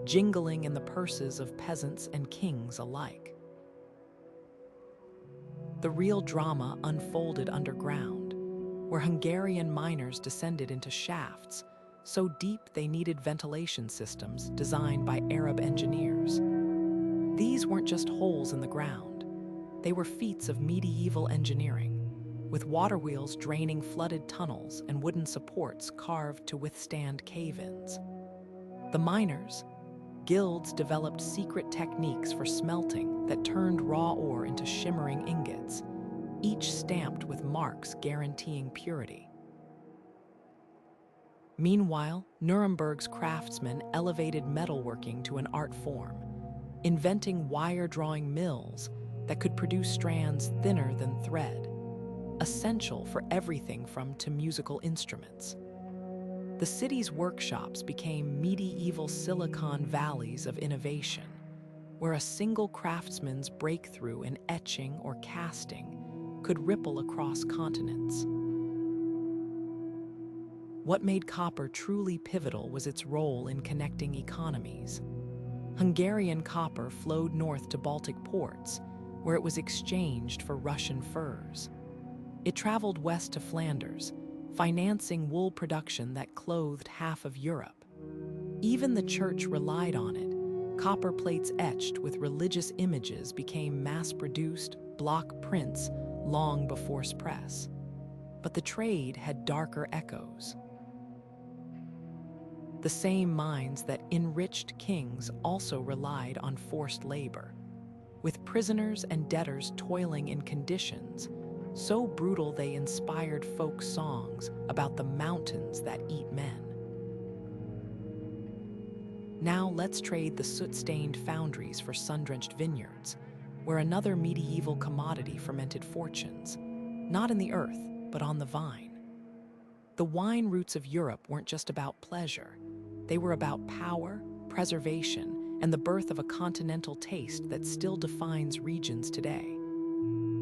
jingling in the purses of peasants and kings alike. The real drama unfolded underground, where Hungarian miners descended into shafts so deep they needed ventilation systems designed by Arab engineers. These weren't just holes in the ground. They were feats of medieval engineering, with water wheels draining flooded tunnels and wooden supports carved to withstand cave-ins. The miners, guilds developed secret techniques for smelting that turned raw ore into shimmering ingots, each stamped with marks guaranteeing purity. Meanwhile, Nuremberg's craftsmen elevated metalworking to an art form, inventing wire-drawing mills that could produce strands thinner than thread, essential for everything to musical instruments. The city's workshops became medieval Silicon Valleys of innovation, where a single craftsman's breakthrough in etching or casting could ripple across continents. What made copper truly pivotal was its role in connecting economies. Hungarian copper flowed north to Baltic ports, where it was exchanged for Russian furs. It traveled west to Flanders, financing wool production that clothed half of Europe. Even the church relied on it. Copper plates etched with religious images became mass-produced block prints long before press. But the trade had darker echoes. The same mines that enriched kings also relied on forced labor, with prisoners and debtors toiling in conditions so brutal they inspired folk songs about the mountains that eat men. Now let's trade the soot-stained foundries for sun-drenched vineyards, where another medieval commodity fermented fortunes, not in the earth, but on the vine. The wine routes of Europe weren't just about pleasure. They were about power, preservation, and the birth of a continental taste that still defines regions today.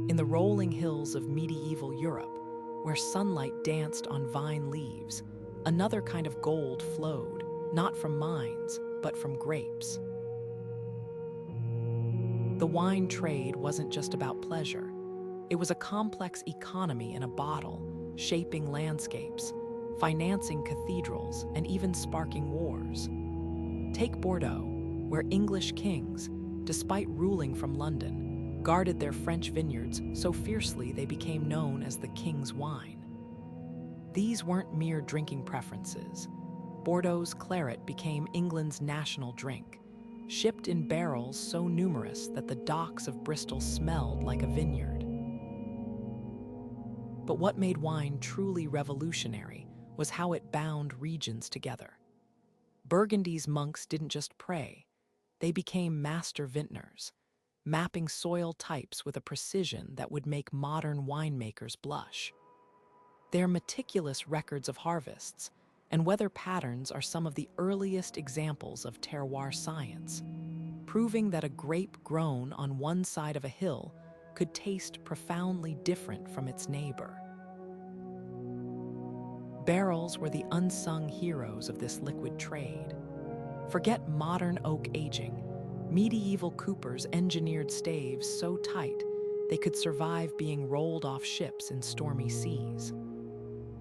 In the rolling hills of medieval Europe, where sunlight danced on vine leaves, another kind of gold flowed, not from mines, but from grapes. The wine trade wasn't just about pleasure. It was a complex economy in a bottle, shaping landscapes, financing cathedrals, and even sparking wars. Take Bordeaux, where English kings, despite ruling from London, guarded their French vineyards so fiercely they became known as the king's wine. These weren't mere drinking preferences. Bordeaux's claret became England's national drink, shipped in barrels so numerous that the docks of Bristol smelled like a vineyard. But what made wine truly revolutionary was how it bound regions together. Burgundy's monks didn't just pray, they became master vintners, mapping soil types with a precision that would make modern winemakers blush. Their meticulous records of harvests and weather patterns are some of the earliest examples of terroir science, proving that a grape grown on one side of a hill could taste profoundly different from its neighbor. Barrels were the unsung heroes of this liquid trade. Forget modern oak aging. Medieval coopers engineered staves so tight they could survive being rolled off ships in stormy seas.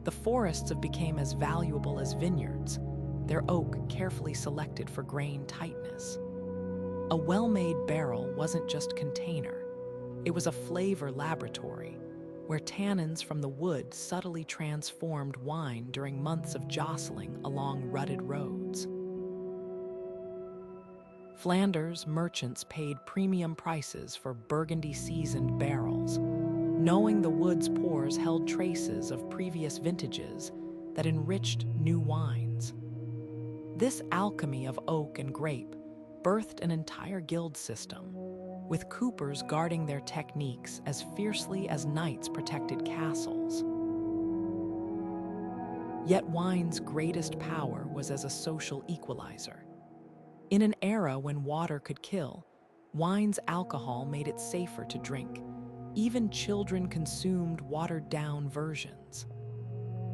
The forests have become as valuable as vineyards, their oak carefully selected for grain tightness. A well-made barrel wasn't just container, it was a flavor laboratory, where tannins from the wood subtly transformed wine during months of jostling along rutted roads. Flanders merchants paid premium prices for Burgundy-seasoned barrels, knowing the wood's pores held traces of previous vintages that enriched new wines. This alchemy of oak and grape birthed an entire guild system, with coopers guarding their techniques as fiercely as knights protected castles. Yet wine's greatest power was as a social equalizer. In an era when water could kill, wine's alcohol made it safer to drink. Even children consumed watered-down versions.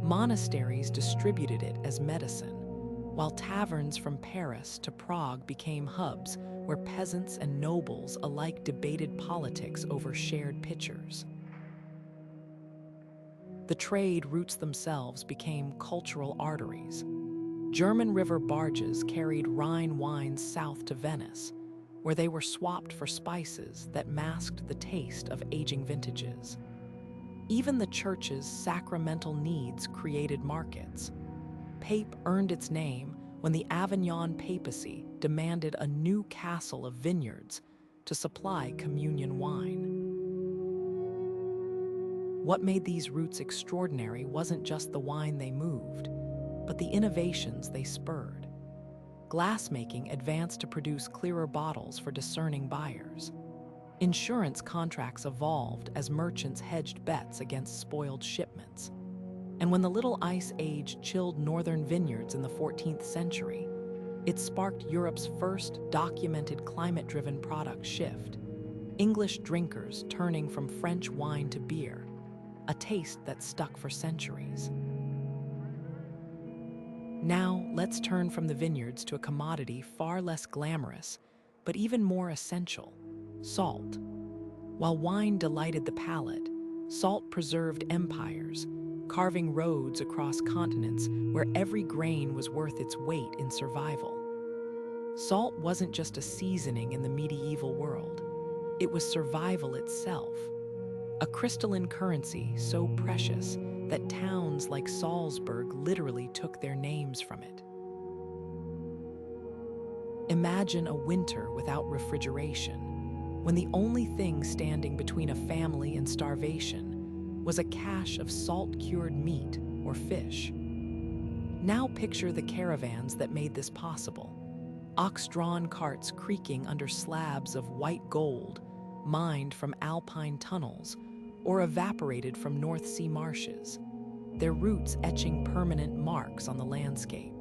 Monasteries distributed it as medicine, while taverns from Paris to Prague became hubs where peasants and nobles alike debated politics over shared pitchers. The trade routes themselves became cultural arteries. German river barges carried Rhine wines south to Venice, where they were swapped for spices that masked the taste of aging vintages. Even the church's sacramental needs created markets. Pape earned its name when the Avignon papacy demanded a new castle of vineyards to supply communion wine. What made these routes extraordinary wasn't just the wine they moved, but the innovations they spurred. Glassmaking advanced to produce clearer bottles for discerning buyers. Insurance contracts evolved as merchants hedged bets against spoiled shipments. And when the Little Ice Age chilled northern vineyards in the 14th century, it sparked Europe's first documented climate-driven product shift, English drinkers turning from French wine to beer, a taste that stuck for centuries. Now, let's turn from the vineyards to a commodity far less glamorous, but even more essential: salt. While wine delighted the palate, salt preserved empires, carving roads across continents where every grain was worth its weight in survival. Salt wasn't just a seasoning in the medieval world. It was survival itself. A crystalline currency so precious that towns like Salzburg literally took their names from it. Imagine a winter without refrigeration, when the only thing standing between a family and starvation was a cache of salt-cured meat or fish. Now picture the caravans that made this possible. Ox-drawn carts creaking under slabs of white gold, mined from alpine tunnels, or evaporated from North Sea marshes, their roots etching permanent marks on the landscape.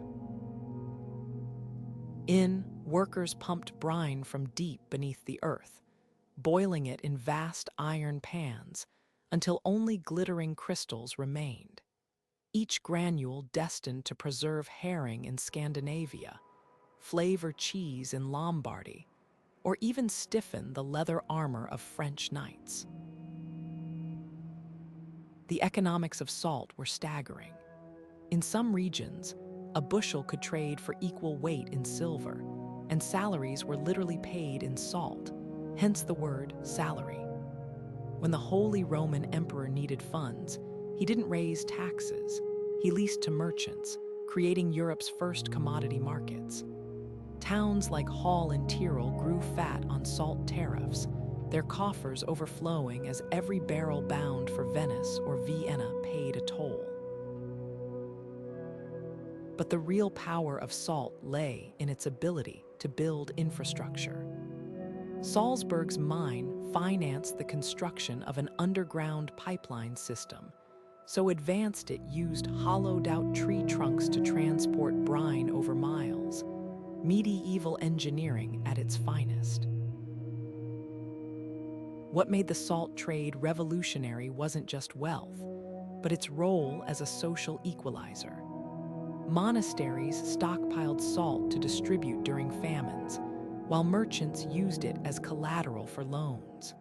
Workers pumped brine from deep beneath the earth, boiling it in vast iron pans until only glittering crystals remained, each granule destined to preserve herring in Scandinavia, flavor cheese in Lombardy, or even stiffen the leather armor of French knights. The economics of salt were staggering. In some regions, a bushel could trade for equal weight in silver, and salaries were literally paid in salt, hence the word salary. When the Holy Roman Emperor needed funds, he didn't raise taxes, he leased to merchants, creating Europe's first commodity markets. Towns like Hall in Tyrol grew fat on salt tariffs, their coffers overflowing as every barrel bound for Venice or Vienna paid a toll. But the real power of salt lay in its ability to build infrastructure. Salzburg's mine financed the construction of an underground pipeline system, so advanced it used hollowed-out tree trunks to transport brine over miles, medieval engineering at its finest. What made the salt trade revolutionary wasn't just wealth, but its role as a social equalizer. Monasteries stockpiled salt to distribute during famines, while merchants used it as collateral for loans.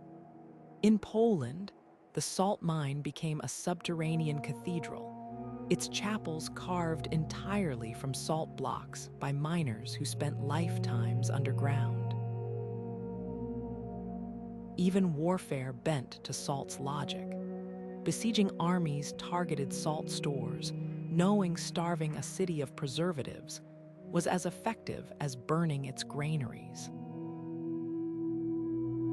In Poland, the salt mine became a subterranean cathedral, its chapels carved entirely from salt blocks by miners who spent lifetimes underground. Even warfare bent to salt's logic. Besieging armies targeted salt stores, knowing starving a city of preservatives was as effective as burning its granaries.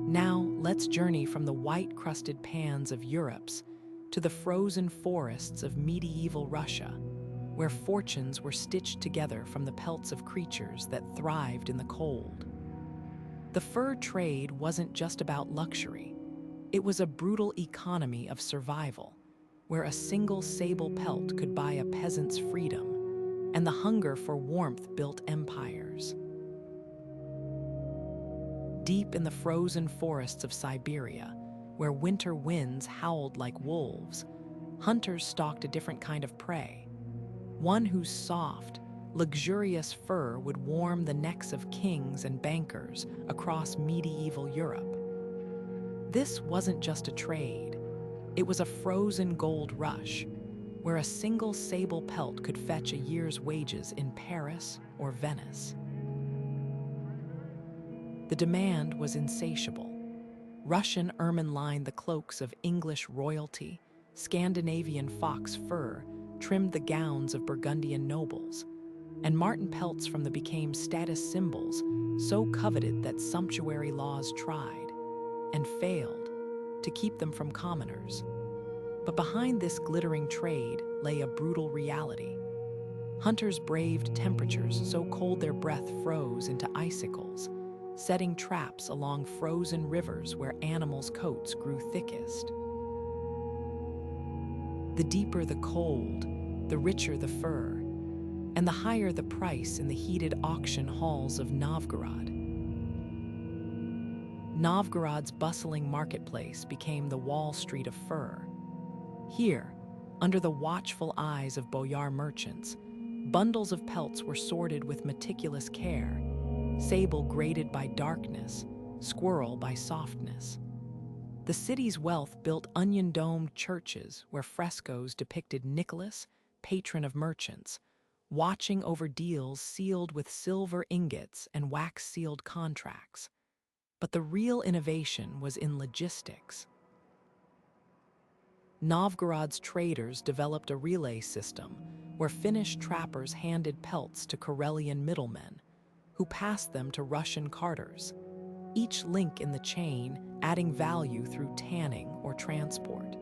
Now, let's journey from the white-crusted pans of Europe's to the frozen forests of medieval Russia, where fortunes were stitched together from the pelts of creatures that thrived in the cold. The fur trade wasn't just about luxury. It was a brutal economy of survival, where a single sable pelt could buy a peasant's freedom, and the hunger for warmth built empires. Deep in the frozen forests of Siberia, where winter winds howled like wolves, hunters stalked a different kind of prey, one whose soft, luxurious fur would warm the necks of kings and bankers across medieval Europe. This wasn't just a trade. It was a frozen gold rush, where a single sable pelt could fetch a year's wages in Paris or Venice. The demand was insatiable. Russian ermine lined the cloaks of English royalty, Scandinavian fox fur trimmed the gowns of Burgundian nobles, and marten pelts from the became status symbols so coveted that sumptuary laws tried, and failed, to keep them from commoners. But behind this glittering trade lay a brutal reality. Hunters braved temperatures so cold their breath froze into icicles, setting traps along frozen rivers where animals' coats grew thickest. The deeper the cold, the richer the fur, and the higher the price in the heated auction halls of Novgorod. Novgorod's bustling marketplace became the Wall Street of fur. Here, under the watchful eyes of boyar merchants, bundles of pelts were sorted with meticulous care, sable graded by darkness, squirrel by softness. The city's wealth built onion-domed churches where frescoes depicted Nicholas, patron of merchants, watching over deals sealed with silver ingots and wax-sealed contracts. But the real innovation was in logistics. Novgorod's traders developed a relay system where Finnish trappers handed pelts to Karelian middlemen, who passed them to Russian carters, each link in the chain adding value through tanning or transport.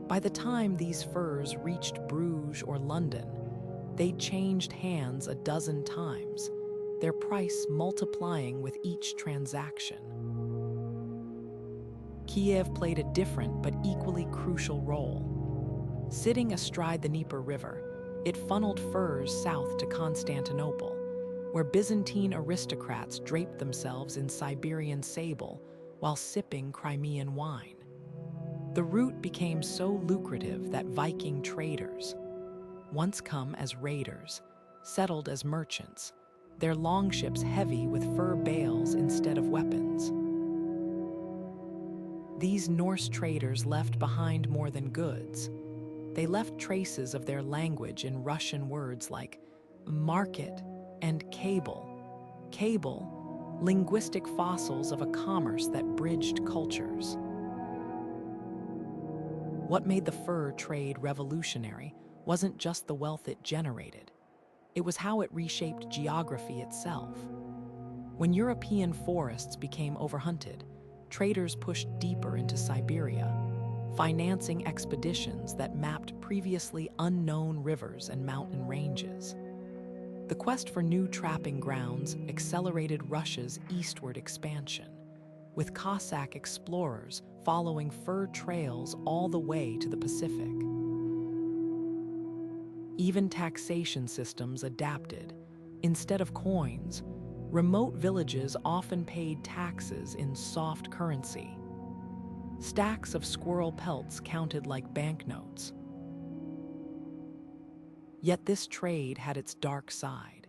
By the time these furs reached Bruges or London, they'd changed hands a dozen times, their price multiplying with each transaction. Kiev played a different but equally crucial role. Sitting astride the Dnieper River, it funneled furs south to Constantinople, where Byzantine aristocrats draped themselves in Siberian sable while sipping Crimean wine. The route became so lucrative that Viking traders, once come as raiders, settled as merchants, their longships heavy with fur bales instead of weapons. These Norse traders left behind more than goods. They left traces of their language in Russian words like market and cable. Cable, linguistic fossils of a commerce that bridged cultures. What made the fur trade revolutionary wasn't just the wealth it generated. It was how it reshaped geography itself. When European forests became overhunted, traders pushed deeper into Siberia, financing expeditions that mapped previously unknown rivers and mountain ranges. The quest for new trapping grounds accelerated Russia's eastward expansion, with Cossack explorers following fur trails all the way to the Pacific. Even taxation systems adapted. Instead of coins, remote villages often paid taxes in soft currency. Stacks of squirrel pelts counted like banknotes. Yet this trade had its dark side.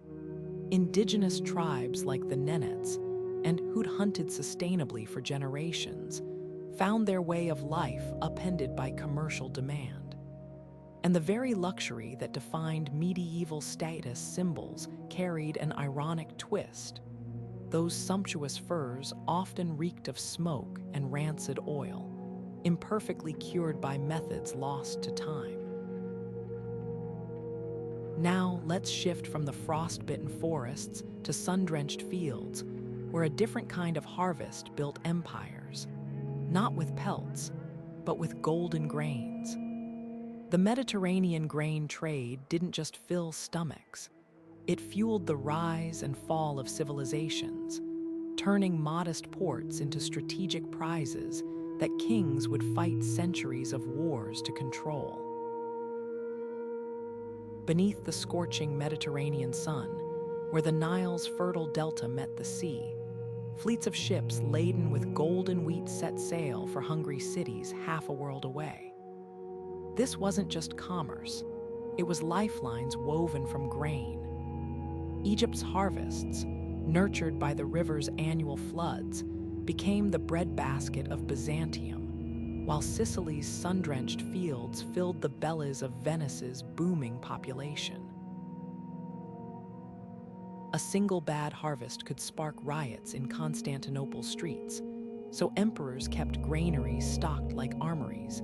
Indigenous tribes like the Nenets, and who'd hunted sustainably for generations, found their way of life upended by commercial demand. And the very luxury that defined medieval status symbols carried an ironic twist. Those sumptuous furs often reeked of smoke and rancid oil, imperfectly cured by methods lost to time. Now let's shift from the frost-bitten forests to sun-drenched fields, where a different kind of harvest built empires, not with pelts, but with golden grains. The Mediterranean grain trade didn't just fill stomachs. It fueled the rise and fall of civilizations, turning modest ports into strategic prizes that kings would fight centuries of wars to control. Beneath the scorching Mediterranean sun, where the Nile's fertile delta met the sea, fleets of ships laden with golden wheat set sail for hungry cities half a world away. This wasn't just commerce, it was lifelines woven from grain. Egypt's harvests, nurtured by the river's annual floods, became the breadbasket of Byzantium, while Sicily's sun-drenched fields filled the bellies of Venice's booming population. A single bad harvest could spark riots in Constantinople's streets, so emperors kept granaries stocked like armories,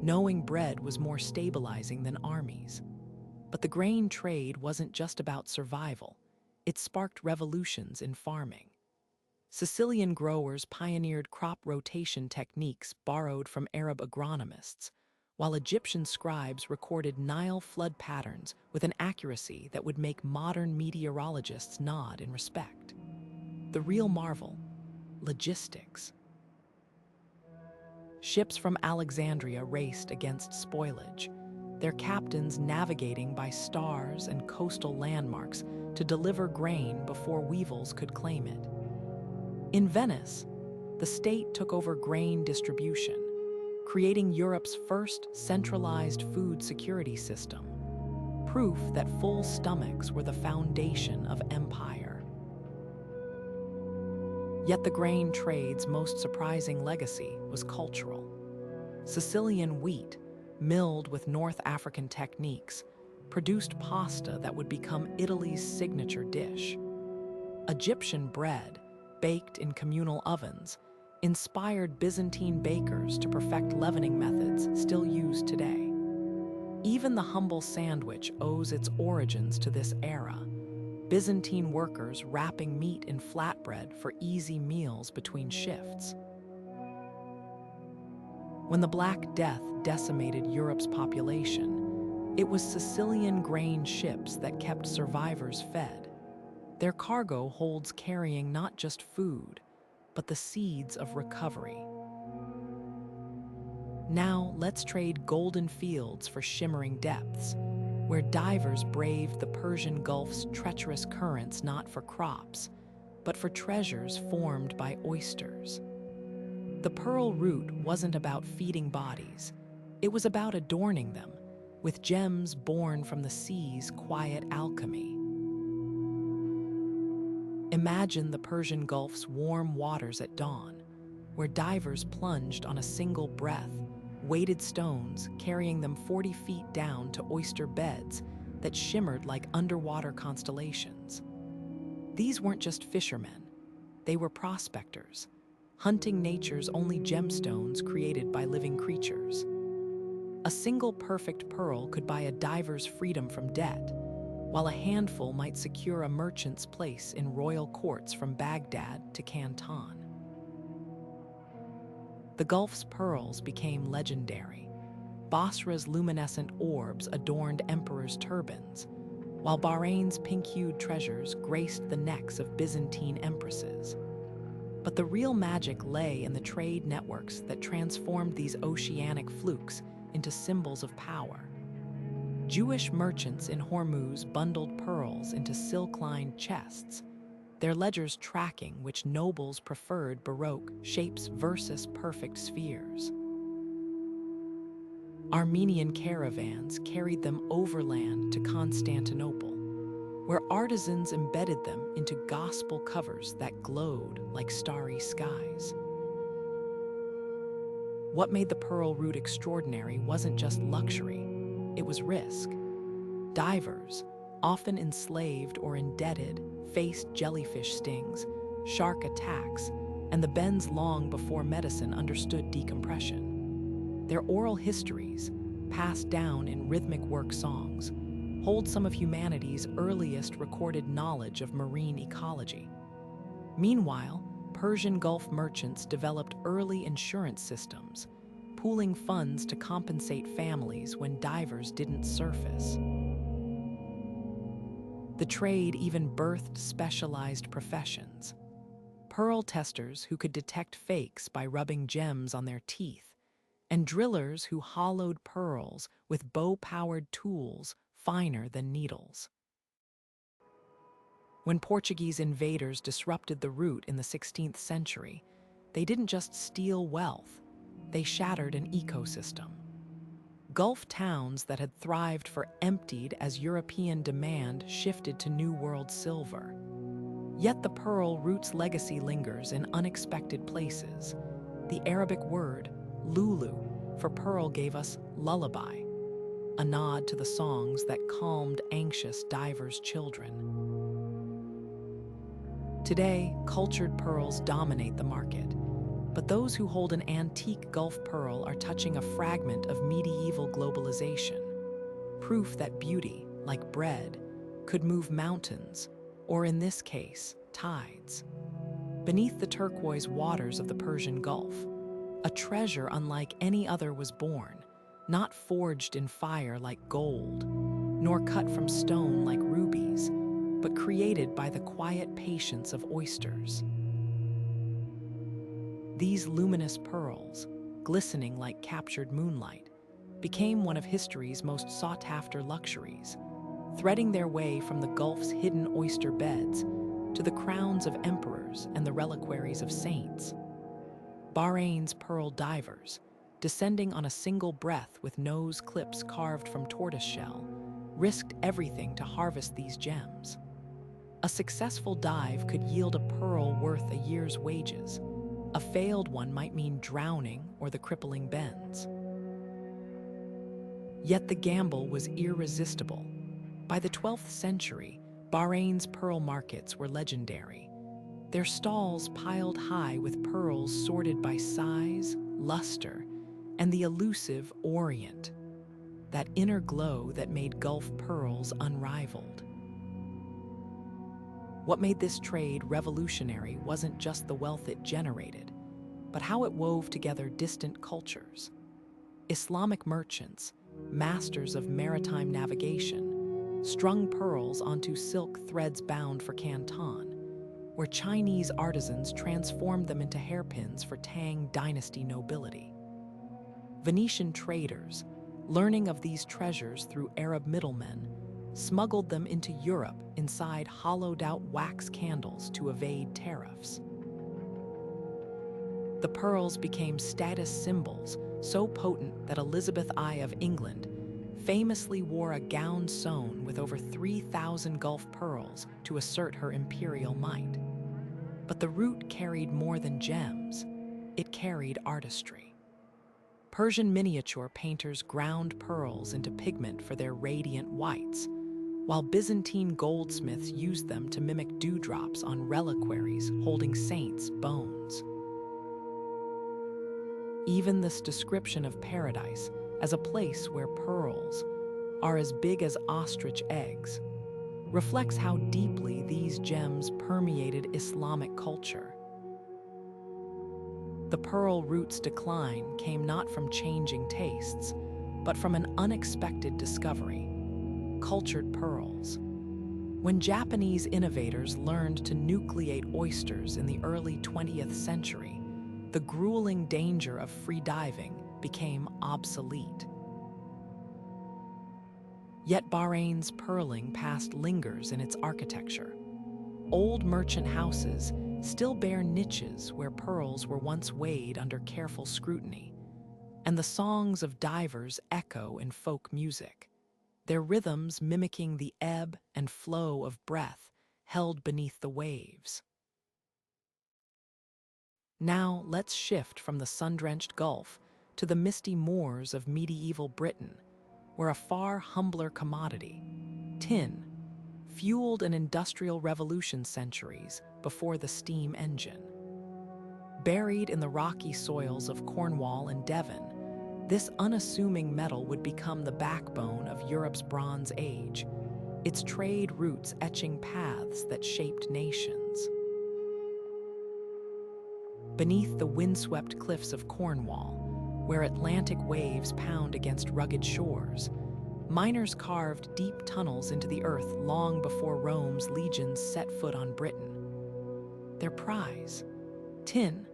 knowing bread was more stabilizing than armies. But the grain trade wasn't just about survival. It sparked revolutions in farming. Sicilian growers pioneered crop rotation techniques borrowed from Arab agronomists, while Egyptian scribes recorded Nile flood patterns with an accuracy that would make modern meteorologists nod in respect. The real marvel: logistics. Ships from Alexandria raced against spoilage, their captains navigating by stars and coastal landmarks to deliver grain before weevils could claim it. In Venice, the state took over grain distribution, creating Europe's first centralized food security system, proof that full stomachs were the foundation of empire. Yet the grain trade's most surprising legacy was cultural. Sicilian wheat, milled with North African techniques, produced pasta that would become Italy's signature dish. Egyptian bread, baked in communal ovens, inspired Byzantine bakers to perfect leavening methods still used today. Even the humble sandwich owes its origins to this era, Byzantine workers wrapping meat in flatbread for easy meals between shifts. When the Black Death decimated Europe's population, it was Sicilian grain ships that kept survivors fed. Their cargo holds carrying not just food, but the seeds of recovery. Now let's trade golden fields for shimmering depths, where divers braved the Persian Gulf's treacherous currents not for crops, but for treasures formed by oysters. The Pearl Route wasn't about feeding bodies, it was about adorning them with gems born from the sea's quiet alchemy. Imagine the Persian Gulf's warm waters at dawn, where divers plunged on a single breath, weighted stones carrying them 40 feet down to oyster beds that shimmered like underwater constellations. These weren't just fishermen, they were prospectors, hunting nature's only gemstones created by living creatures. A single perfect pearl could buy a diver's freedom from debt, while a handful might secure a merchant's place in royal courts from Baghdad to Canton. The Gulf's pearls became legendary. Basra's luminescent orbs adorned emperors' turbans, while Bahrain's pink-hued treasures graced the necks of Byzantine empresses. But the real magic lay in the trade networks that transformed these oceanic flukes into symbols of power. Jewish merchants in Hormuz bundled pearls into silk-lined chests, their ledgers tracking which nobles preferred Baroque shapes versus perfect spheres. Armenian caravans carried them overland to Constantinople, where artisans embedded them into gospel covers that glowed like starry skies. What made the Pearl Route extraordinary wasn't just luxury, it was risk. Divers, often enslaved or indebted, faced jellyfish stings, shark attacks, and the bends long before medicine understood decompression. Their oral histories, passed down in rhythmic work songs, hold some of humanity's earliest recorded knowledge of marine ecology. Meanwhile, Persian Gulf merchants developed early insurance systems, pooling funds to compensate families when divers didn't surface. The trade even birthed specialized professions. Pearl testers who could detect fakes by rubbing gems on their teeth, and drillers who hollowed pearls with bow-powered tools finer than needles. When Portuguese invaders disrupted the route in the 16th century, they didn't just steal wealth, they shattered an ecosystem. Gulf towns that had thrived emptied as European demand shifted to New World silver. Yet the pearl route's legacy lingers in unexpected places. The Arabic word, lulu, for pearl gave us lullaby, a nod to the songs that calmed anxious divers' children. Today, cultured pearls dominate the market, but those who hold an antique Gulf pearl are touching a fragment of medieval globalization, proof that beauty, like bread, could move mountains, or in this case, tides. Beneath the turquoise waters of the Persian Gulf, a treasure unlike any other was born, not forged in fire like gold, nor cut from stone like rubies, but created by the quiet patience of oysters. These luminous pearls, glistening like captured moonlight, became one of history's most sought-after luxuries, threading their way from the Gulf's hidden oyster beds to the crowns of emperors and the reliquaries of saints. Bahrain's pearl divers, descending on a single breath with nose clips carved from tortoiseshell, risked everything to harvest these gems. A successful dive could yield a pearl worth a year's wages. A failed one might mean drowning or the crippling bends. Yet the gamble was irresistible. By the 12th century, Bahrain's pearl markets were legendary. Their stalls piled high with pearls sorted by size, luster, and the elusive orient, that inner glow that made Gulf pearls unrivaled. What made this trade revolutionary wasn't just the wealth it generated, but how it wove together distant cultures. Islamic merchants, masters of maritime navigation, strung pearls onto silk threads bound for Canton, where Chinese artisans transformed them into hairpins for Tang dynasty nobility. Venetian traders, learning of these treasures through Arab middlemen, smuggled them into Europe inside hollowed-out wax candles to evade tariffs. The pearls became status symbols so potent that Elizabeth I of England famously wore a gown sewn with over 3,000 Gulf pearls to assert her imperial might. But the route carried more than gems, it carried artistry. Persian miniature painters ground pearls into pigment for their radiant whites, while Byzantine goldsmiths used them to mimic dewdrops on reliquaries holding saints' bones. Even this description of paradise as a place where pearls are as big as ostrich eggs reflects how deeply these gems permeated Islamic culture. The pearl route's decline came not from changing tastes, but from an unexpected discovery: cultured pearls. When Japanese innovators learned to nucleate oysters in the early 20th century, the grueling danger of free diving became obsolete. Yet Bahrain's pearling past lingers in its architecture. Old merchant houses still bear niches where pearls were once weighed under careful scrutiny, and the songs of divers echo in folk music, their rhythms mimicking the ebb and flow of breath held beneath the waves. Now let's shift from the sun-drenched Gulf to the misty moors of medieval Britain, where a far humbler commodity, tin, fueled an industrial revolution centuries before the steam engine. Buried in the rocky soils of Cornwall and Devon, This unassuming metal would become the backbone of Europe's Bronze Age, its trade routes etching paths that shaped nations. Beneath the windswept cliffs of Cornwall, where Atlantic waves pound against rugged shores, miners carved deep tunnels into the earth long before Rome's legions set foot on Britain. Their prize, tin,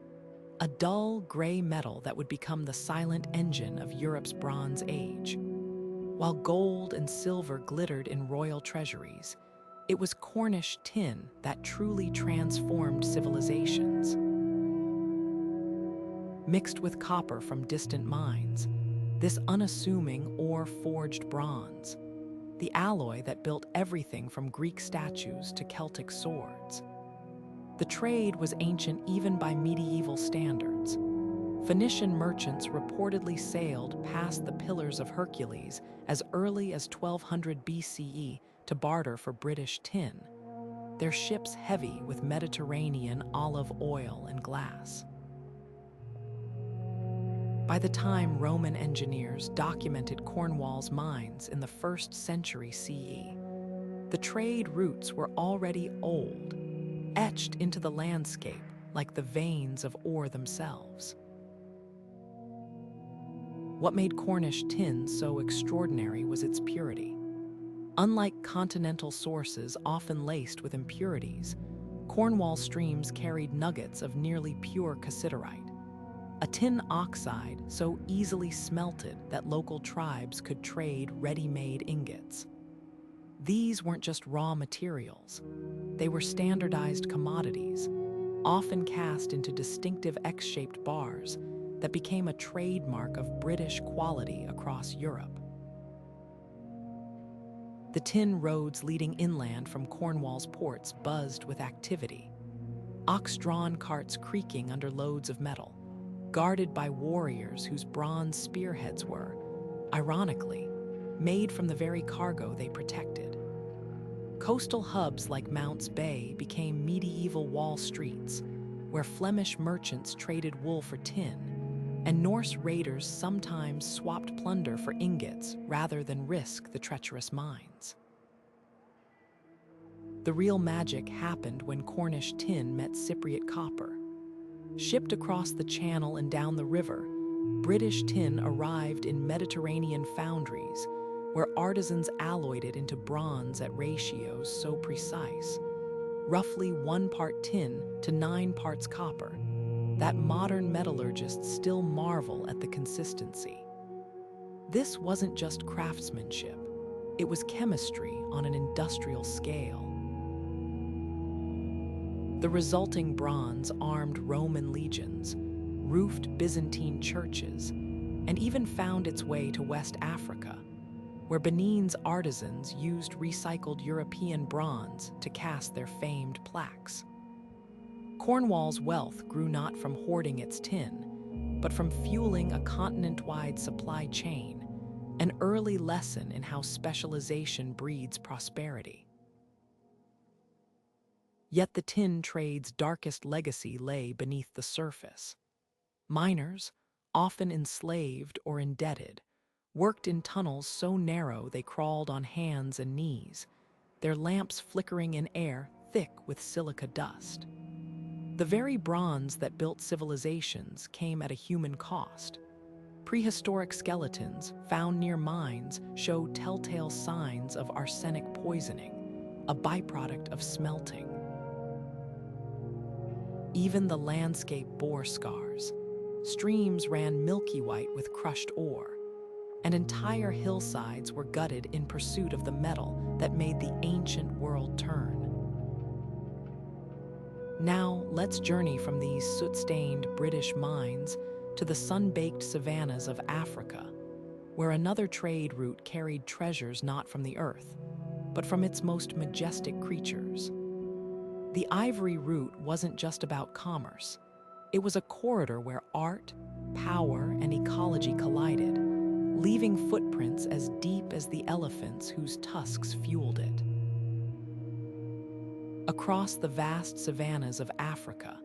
a dull gray metal that would become the silent engine of Europe's Bronze Age. While gold and silver glittered in royal treasuries, it was Cornish tin that truly transformed civilizations. Mixed with copper from distant mines, this unassuming ore-forged bronze, the alloy that built everything from Greek statues to Celtic swords. The trade was ancient even by medieval standards. Phoenician merchants reportedly sailed past the Pillars of Hercules as early as 1200 BCE to barter for British tin, their ships heavy with Mediterranean olive oil and glass. By the time Roman engineers documented Cornwall's mines in the 1st century CE, the trade routes were already old, etched into the landscape like the veins of ore themselves. What made Cornish tin so extraordinary was its purity. Unlike continental sources often laced with impurities, Cornwall streams carried nuggets of nearly pure cassiterite, a tin oxide so easily smelted that local tribes could trade ready-made ingots. These weren't just raw materials. They were standardized commodities, often cast into distinctive X-shaped bars that became a trademark of British quality across Europe. The tin roads leading inland from Cornwall's ports buzzed with activity, ox-drawn carts creaking under loads of metal, guarded by warriors whose bronze spearheads were, ironically, made from the very cargo they protected. Coastal hubs like Mounts Bay became medieval wall streets, where Flemish merchants traded wool for tin, and Norse raiders sometimes swapped plunder for ingots rather than risk the treacherous mines. The real magic happened when Cornish tin met Cypriot copper. Shipped across the channel and down the river, British tin arrived in Mediterranean foundries, where artisans alloyed it into bronze at ratios so precise, roughly 1 part tin to 9 parts copper, that modern metallurgists still marvel at the consistency. This wasn't just craftsmanship, it was chemistry on an industrial scale. The resulting bronze armed Roman legions, roofed Byzantine churches, and even found its way to West Africa, where Benin's artisans used recycled European bronze to cast their famed plaques. Cornwall's wealth grew not from hoarding its tin, but from fueling a continent-wide supply chain, an early lesson in how specialization breeds prosperity. Yet the tin trade's darkest legacy lay beneath the surface. Miners, often enslaved or indebted, worked in tunnels so narrow they crawled on hands and knees, their lamps flickering in air thick with silica dust. The very bronze that built civilizations came at a human cost. Prehistoric skeletons found near mines show telltale signs of arsenic poisoning, a byproduct of smelting. Even the landscape bore scars. Streams ran milky white with crushed ore, and entire hillsides were gutted in pursuit of the metal that made the ancient world turn. Now, let's journey from these soot-stained British mines to the sun-baked savannas of Africa, where another trade route carried treasures not from the earth, but from its most majestic creatures. The Ivory Route wasn't just about commerce. It was a corridor where art, power, and ecology collided, leaving footprints as deep as the elephants whose tusks fueled it. Across the vast savannas of Africa,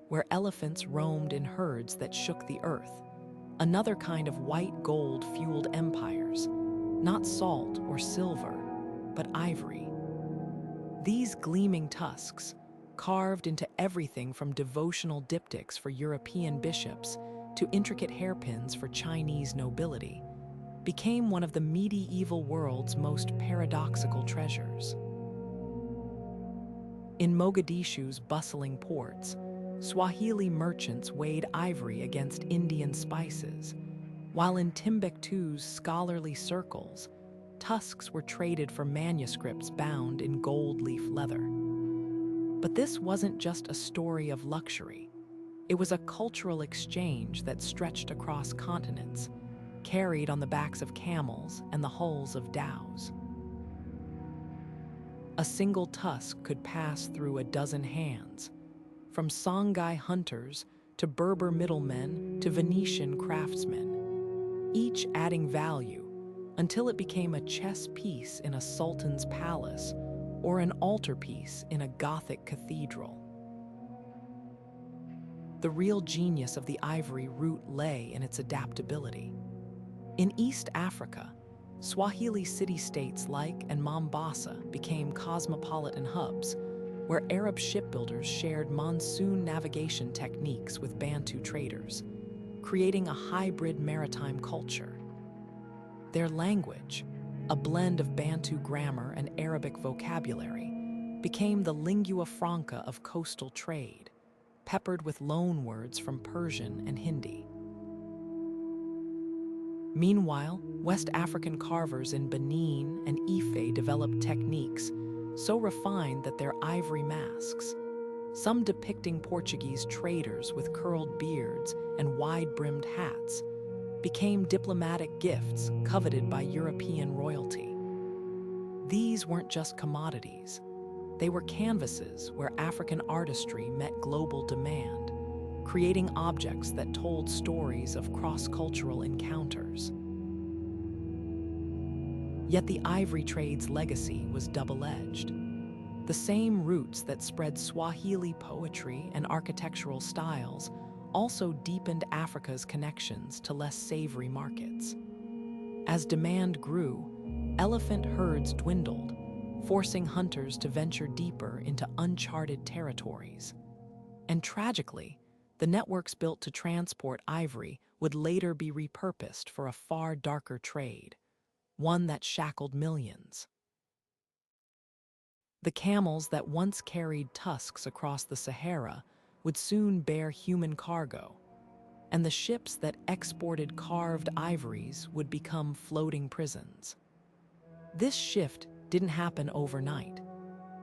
where elephants roamed in herds that shook the earth, another kind of white gold-fueled empires, not salt or silver, but ivory. These gleaming tusks, carved into everything from devotional diptychs for European bishops to intricate hairpins for Chinese nobility, became one of the medieval world's most paradoxical treasures. In Mogadishu's bustling ports, Swahili merchants weighed ivory against Indian spices, while in Timbuktu's scholarly circles, tusks were traded for manuscripts bound in gold leaf leather. But this wasn't just a story of luxury. It was a cultural exchange that stretched across continents, carried on the backs of camels and the hulls of dhows. A single tusk could pass through a dozen hands, from Songhai hunters to Berber middlemen to Venetian craftsmen, each adding value until it became a chess piece in a sultan's palace or an altarpiece in a Gothic cathedral. The real genius of the Ivory Route lay in its adaptability. In East Africa, Swahili city-states like and Mombasa became cosmopolitan hubs where Arab shipbuilders shared monsoon navigation techniques with Bantu traders, creating a hybrid maritime culture. Their language, a blend of Bantu grammar and Arabic vocabulary, became the lingua franca of coastal trade, peppered with loanwords from Persian and Hindi. Meanwhile, West African carvers in Benin and Ife developed techniques so refined that their ivory masks, some depicting Portuguese traders with curled beards and wide-brimmed hats, became diplomatic gifts coveted by European royalty. These weren't just commodities. They were canvases where African artistry met global demand, creating objects that told stories of cross-cultural encounters. Yet the ivory trade's legacy was double-edged. The same roots that spread Swahili poetry and architectural styles also deepened Africa's connections to less savory markets. As demand grew, elephant herds dwindled, forcing hunters to venture deeper into uncharted territories. And tragically, the networks built to transport ivory would later be repurposed for a far darker trade, one that shackled millions. The camels that once carried tusks across the Sahara would soon bear human cargo, and the ships that exported carved ivories would become floating prisons. This shift didn't happen overnight,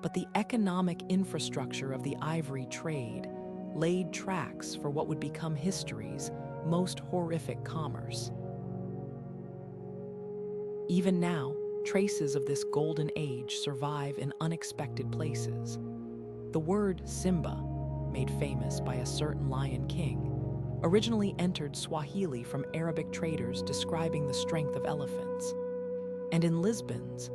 but the economic infrastructure of the ivory trade laid tracks for what would become history's most horrific commerce. Even now, traces of this golden age survive in unexpected places. The word Simba, made famous by a certain Lion King, originally entered Swahili from Arabic traders describing the strength of elephants. And in Lisbon's,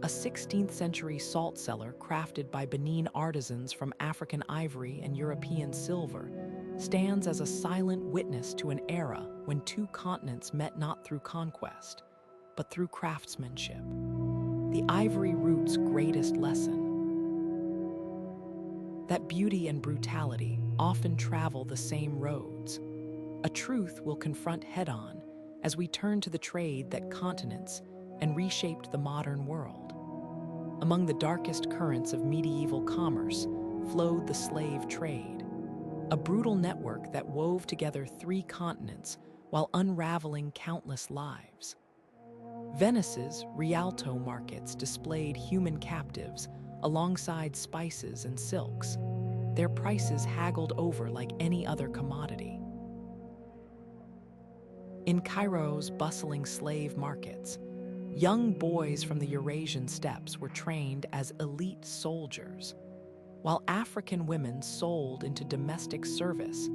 a 16th century salt cellar crafted by Benin artisans from African ivory and European silver stands as a silent witness to an era when two continents met not through conquest, but through craftsmanship. The Ivory Route's greatest lesson: that beauty and brutality often travel the same roads. A truth we'll confront head-on as we turn to the trade that continents and reshaped the modern world. Among the darkest currents of medieval commerce flowed the slave trade, a brutal network that wove together 3 continents while unraveling countless lives. Venice's Rialto markets displayed human captives alongside spices and silks, their prices haggled over like any other commodity. In Cairo's bustling slave markets, young boys from the Eurasian steppes were trained as elite soldiers, while African women sold into domestic service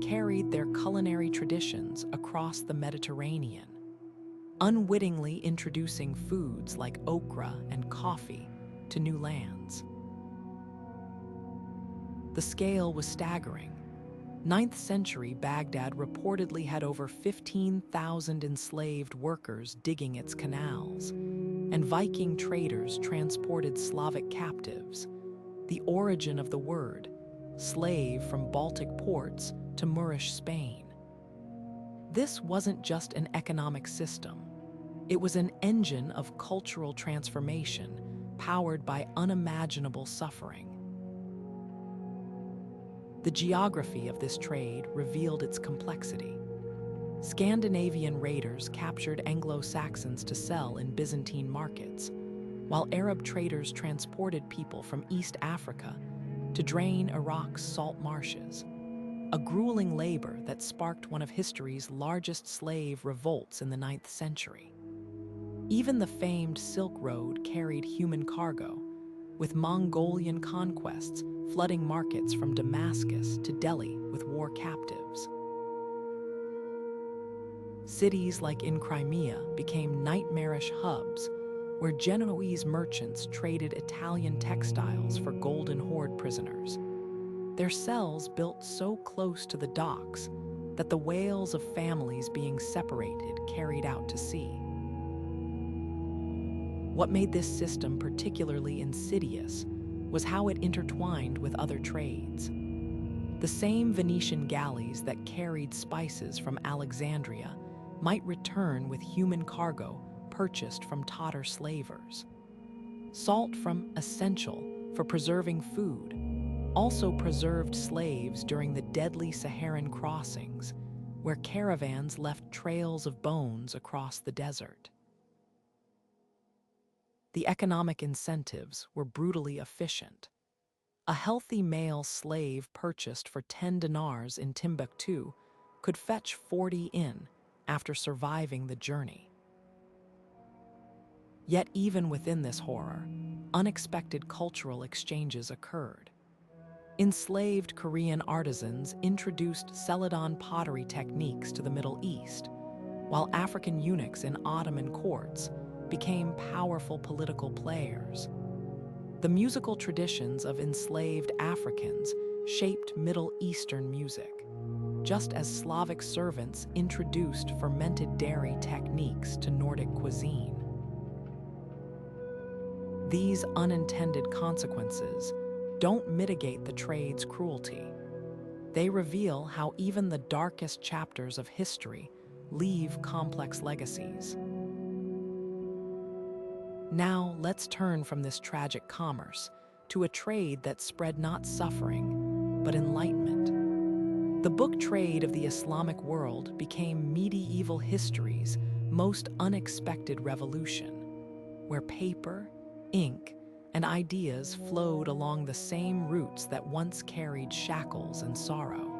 carried their culinary traditions across the Mediterranean, unwittingly introducing foods like okra and coffee to new lands. The scale was staggering. Ninth century Baghdad reportedly had over 15,000 enslaved workers digging its canals, and Viking traders transported Slavic captives. The origin of the word, slave from Baltic ports to Moorish Spain. This wasn't just an economic system. It was an engine of cultural transformation powered by unimaginable suffering. The geography of this trade revealed its complexity. Scandinavian raiders captured Anglo-Saxons to sell in Byzantine markets, while Arab traders transported people from East Africa to drain Iraq's salt marshes, a grueling labor that sparked one of history's largest slave revolts in the 9th century. Even the famed Silk Road carried human cargo, with Mongolian conquests flooding markets from Damascus to Delhi with war captives. Cities like in Crimea became nightmarish hubs where Genoese merchants traded Italian textiles for Golden Horde prisoners. Their cells built so close to the docks that the wails of families being separated carried out to sea. What made this system particularly insidious was how it intertwined with other trades. The same Venetian galleys that carried spices from Alexandria might return with human cargo purchased from Tatar slavers. Salt from essential for preserving food also preserved slaves during the deadly Saharan crossings, where caravans left trails of bones across the desert. The economic incentives were brutally efficient. A healthy male slave purchased for 10 dinars in Timbuktu could fetch 40 in after surviving the journey. Yet even within this horror, unexpected cultural exchanges occurred. Enslaved Korean artisans introduced Celadon pottery techniques to the Middle East, while African eunuchs in Ottoman courts became powerful political players. The musical traditions of enslaved Africans shaped Middle Eastern music, just as Slavic servants introduced fermented dairy techniques to Nordic cuisine. These unintended consequences don't mitigate the trade's cruelty. They reveal how even the darkest chapters of history leave complex legacies. Now, let's turn from this tragic commerce to a trade that spread not suffering, but enlightenment. The book trade of the Islamic world became medieval history's most unexpected revolution, where paper, ink, and ideas flowed along the same routes that once carried shackles and sorrow.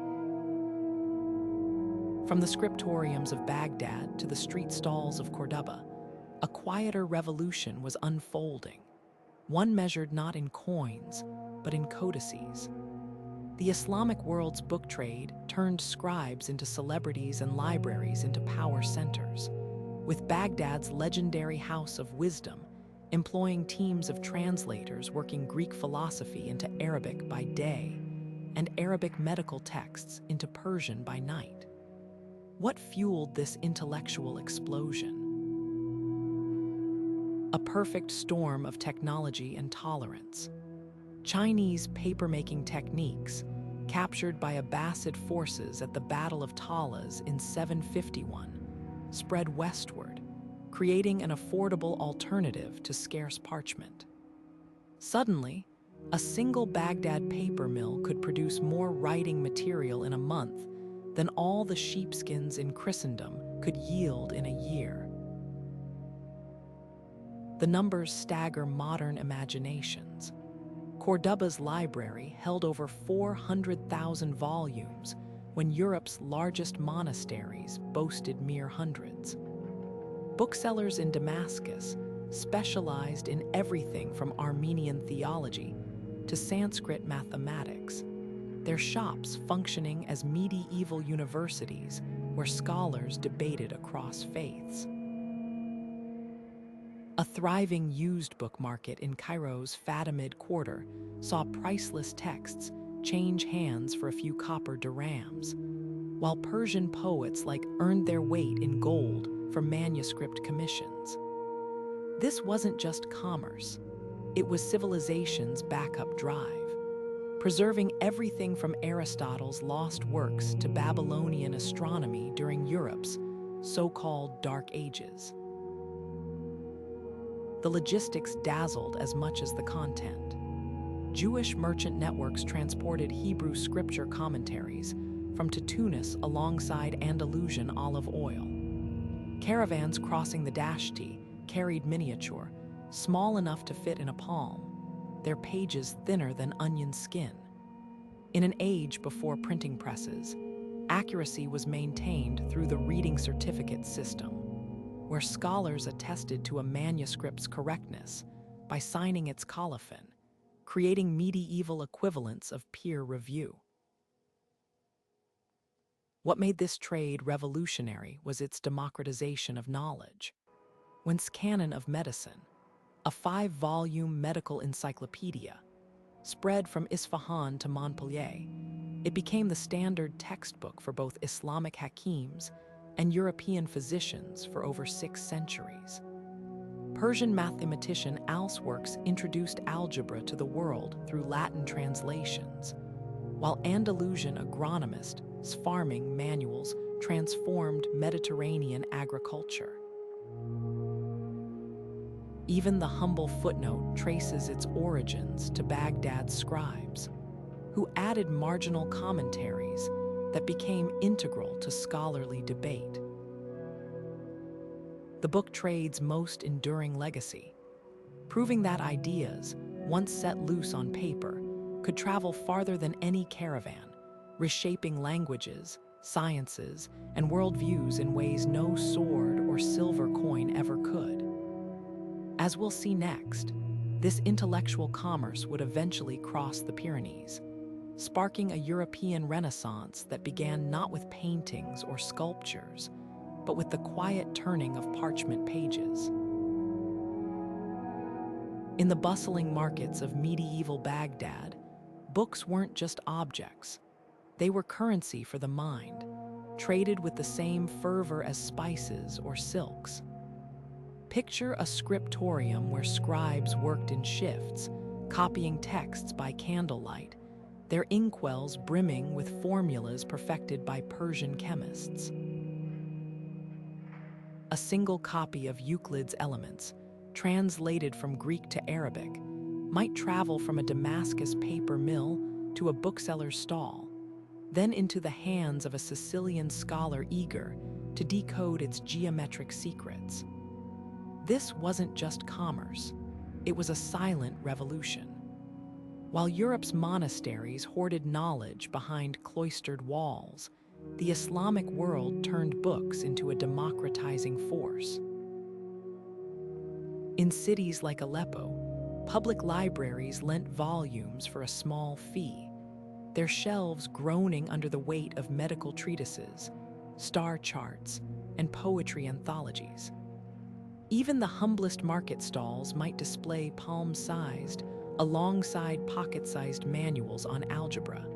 From the scriptoriums of Baghdad to the street stalls of Cordoba, a quieter revolution was unfolding, one measured not in coins, but in codices. The Islamic world's book trade turned scribes into celebrities and libraries into power centers, with Baghdad's legendary House of Wisdom employing teams of translators working Greek philosophy into Arabic by day and Arabic medical texts into Persian by night. What fueled this intellectual explosion? A perfect storm of technology and tolerance. Chinese papermaking techniques, captured by Abbasid forces at the Battle of Talas in 751, spread westward, creating an affordable alternative to scarce parchment. Suddenly, a single Baghdad paper mill could produce more writing material in a month than all the sheepskins in Christendom could yield in a year. The numbers stagger modern imaginations. Cordoba's library held over 400,000 volumes when Europe's largest monasteries boasted mere hundreds. Booksellers in Damascus specialized in everything from Armenian theology to Sanskrit mathematics, their shops functioning as medieval universities where scholars debated across faiths. A thriving used book market in Cairo's Fatimid quarter saw priceless texts change hands for a few copper dirhams, while Persian poets earned their weight in gold for manuscript commissions. This wasn't just commerce, it was civilization's backup drive, preserving everything from Aristotle's lost works to Babylonian astronomy during Europe's so-called Dark Ages. The logistics dazzled as much as the content. Jewish merchant networks transported Hebrew scripture commentaries from Tunis alongside Andalusian olive oil. Caravans crossing the Dashti carried miniature, small enough to fit in a palm, their pages thinner than onion skin. In an age before printing presses, accuracy was maintained through the reading certificate system, where scholars attested to a manuscript's correctness by signing its colophon, creating medieval equivalents of peer review. What made this trade revolutionary was its democratization of knowledge. Whence Canon of Medicine, a 5-volume medical encyclopedia, spread from Isfahan to Montpellier, it became the standard textbook for both Islamic hakims and European physicians for over 6 centuries. Persian mathematician Alsworks introduced algebra to the world through Latin translations, while Andalusian agronomists' farming manuals transformed Mediterranean agriculture. Even the humble footnote traces its origins to Baghdad's scribes, who added marginal commentaries that became integral to scholarly debate. The book trade's most enduring legacy, proving that ideas, once set loose on paper, could travel farther than any caravan, reshaping languages, sciences, and worldviews in ways no sword or silver coin ever could. As we'll see next, this intellectual commerce would eventually cross the Pyrenees, sparking a European Renaissance that began not with paintings or sculptures, but with the quiet turning of parchment pages. In the bustling markets of medieval Baghdad, books weren't just objects. They were currency for the mind, traded with the same fervor as spices or silks. Picture a scriptorium where scribes worked in shifts, copying texts by candlelight, their inkwells brimming with formulas perfected by Persian chemists. A single copy of Euclid's Elements, translated from Greek to Arabic, might travel from a Damascus paper mill to a bookseller's stall, then into the hands of a Sicilian scholar eager to decode its geometric secrets. This wasn't just commerce, it was a silent revolution. While Europe's monasteries hoarded knowledge behind cloistered walls, the Islamic world turned books into a democratizing force. In cities like Aleppo, public libraries lent volumes for a small fee, their shelves groaning under the weight of medical treatises, star charts, and poetry anthologies. Even the humblest market stalls might display palm-sized, alongside pocket-sized manuals on algebra,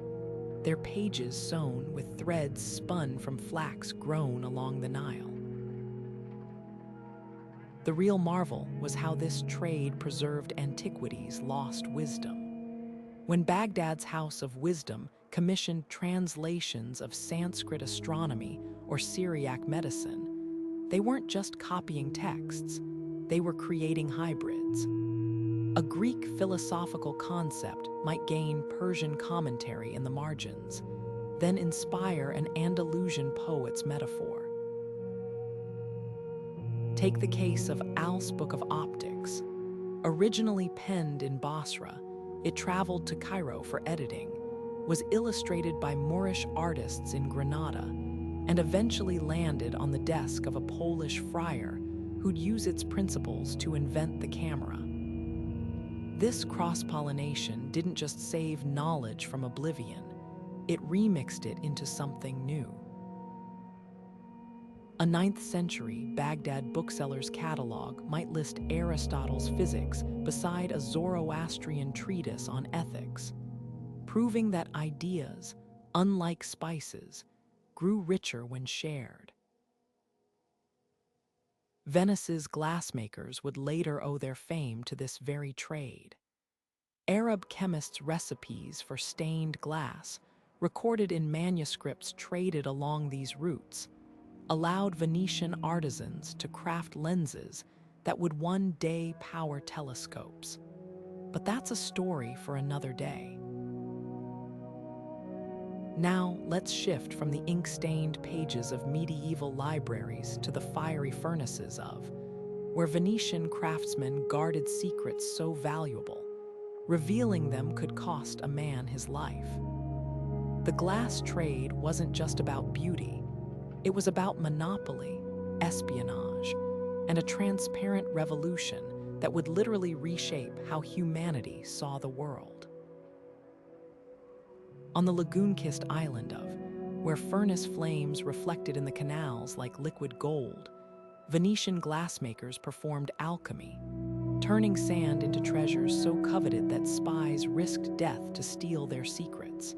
their pages sewn with threads spun from flax grown along the Nile. The real marvel was how this trade preserved antiquity's lost wisdom. When Baghdad's House of Wisdom commissioned translations of Sanskrit astronomy or Syriac medicine, they weren't just copying texts, they were creating hybrids. A Greek philosophical concept might gain Persian commentary in the margins, then inspire an Andalusian poet's metaphor. Take the case of Al's Book of Optics. Originally penned in Basra, it traveled to Cairo for editing, was illustrated by Moorish artists in Granada, and eventually landed on the desk of a Polish friar who'd use its principles to invent the camera. This cross-pollination didn't just save knowledge from oblivion, it remixed it into something new. A 9th century Baghdad bookseller's catalog might list Aristotle's Physics beside a Zoroastrian treatise on ethics, proving that ideas, unlike spices, grew richer when shared. Venice's glassmakers would later owe their fame to this very trade. Arab chemists' recipes for stained glass, recorded in manuscripts traded along these routes, allowed Venetian artisans to craft lenses that would one day power telescopes. But that's a story for another day. Now, let's shift from the ink-stained pages of medieval libraries to the fiery furnaces of, where Venetian craftsmen guarded secrets so valuable, revealing them could cost a man his life. The glass trade wasn't just about beauty, it was about monopoly, espionage, and a transparent revolution that would literally reshape how humanity saw the world. On the lagoon-kissed island of, where furnace flames reflected in the canals like liquid gold, Venetian glassmakers performed alchemy, turning sand into treasures so coveted that spies risked death to steal their secrets.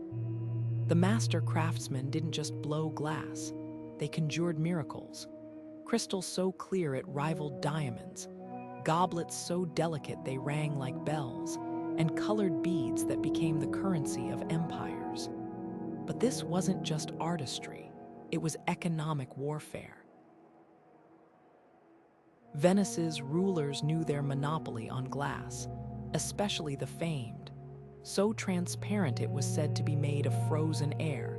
The master craftsmen didn't just blow glass, they conjured miracles. Crystals so clear it rivaled diamonds, goblets so delicate they rang like bells, and colored beads that became the currency of empires. But this wasn't just artistry, it was economic warfare. Venice's rulers knew their monopoly on glass, especially the famed, so transparent it was said to be made of frozen air,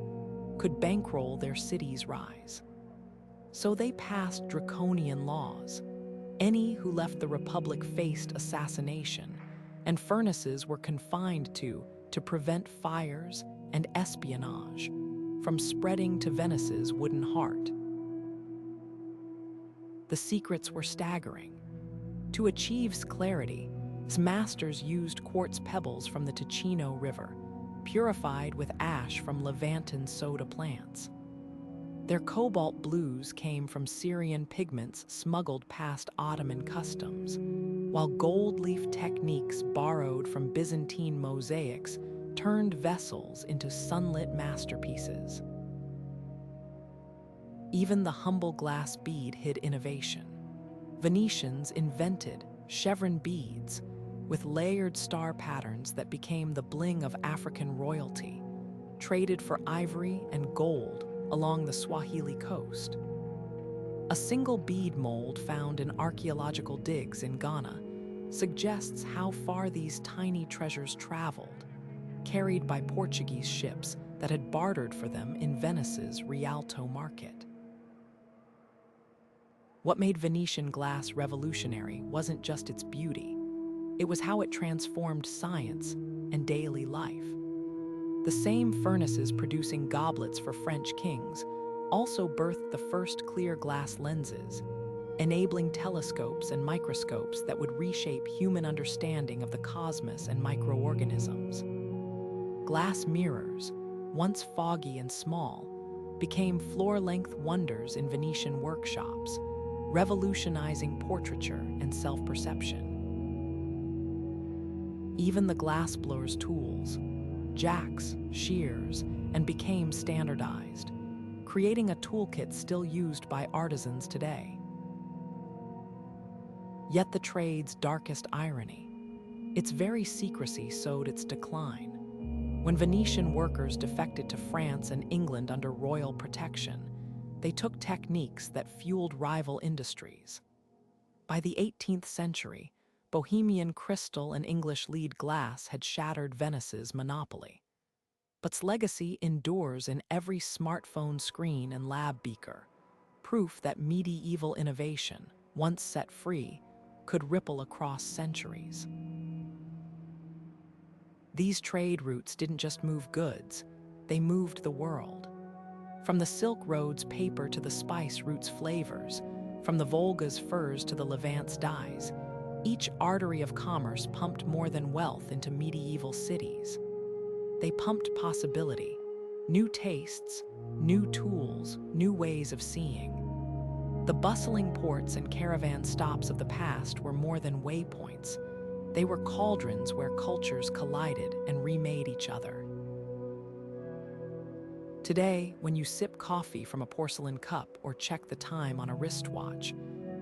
could bankroll their city's rise. So they passed draconian laws. Any who left the Republic faced assassination, and furnaces were confined to prevent fires and espionage from spreading to Venice's wooden heart. The secrets were staggering. To achieve clarity, its masters used quartz pebbles from the Ticino River, purified with ash from Levantan soda plants. Their cobalt blues came from Syrian pigments smuggled past Ottoman customs, while gold leaf techniques borrowed from Byzantine mosaics turned vessels into sunlit masterpieces. Even the humble glass bead hid innovation. Venetians invented chevron beads with layered star patterns that became the bling of African royalty, traded for ivory and gold along the Swahili coast. A single bead mold found in archaeological digs in Ghana suggests how far these tiny treasures traveled, carried by Portuguese ships that had bartered for them in Venice's Rialto market. What made Venetian glass revolutionary wasn't just its beauty, it was how it transformed science and daily life. The same furnaces producing goblets for French kings also birthed the first clear glass lenses, enabling telescopes and microscopes that would reshape human understanding of the cosmos and microorganisms. Glass mirrors, once foggy and small, became floor-length wonders in Venetian workshops, revolutionizing portraiture and self-perception. Even the glassblower's tools, jacks, shears, and became standardized, creating a toolkit still used by artisans today. Yet the trade's darkest irony, its very secrecy sowed its decline. When Venetian workers defected to France and England under royal protection, they took techniques that fueled rival industries. By the 18th century, Bohemian crystal and English lead glass had shattered Venice's monopoly. But its legacy endures in every smartphone screen and lab beaker, proof that medieval innovation, once set free, could ripple across centuries. These trade routes didn't just move goods, they moved the world. From the Silk Road's paper to the spice route's flavors, from the Volga's furs to the Levant's dyes, each artery of commerce pumped more than wealth into medieval cities. They pumped possibility, new tastes, new tools, new ways of seeing. The bustling ports and caravan stops of the past were more than waypoints. They were cauldrons where cultures collided and remade each other. Today, when you sip coffee from a porcelain cup or check the time on a wristwatch,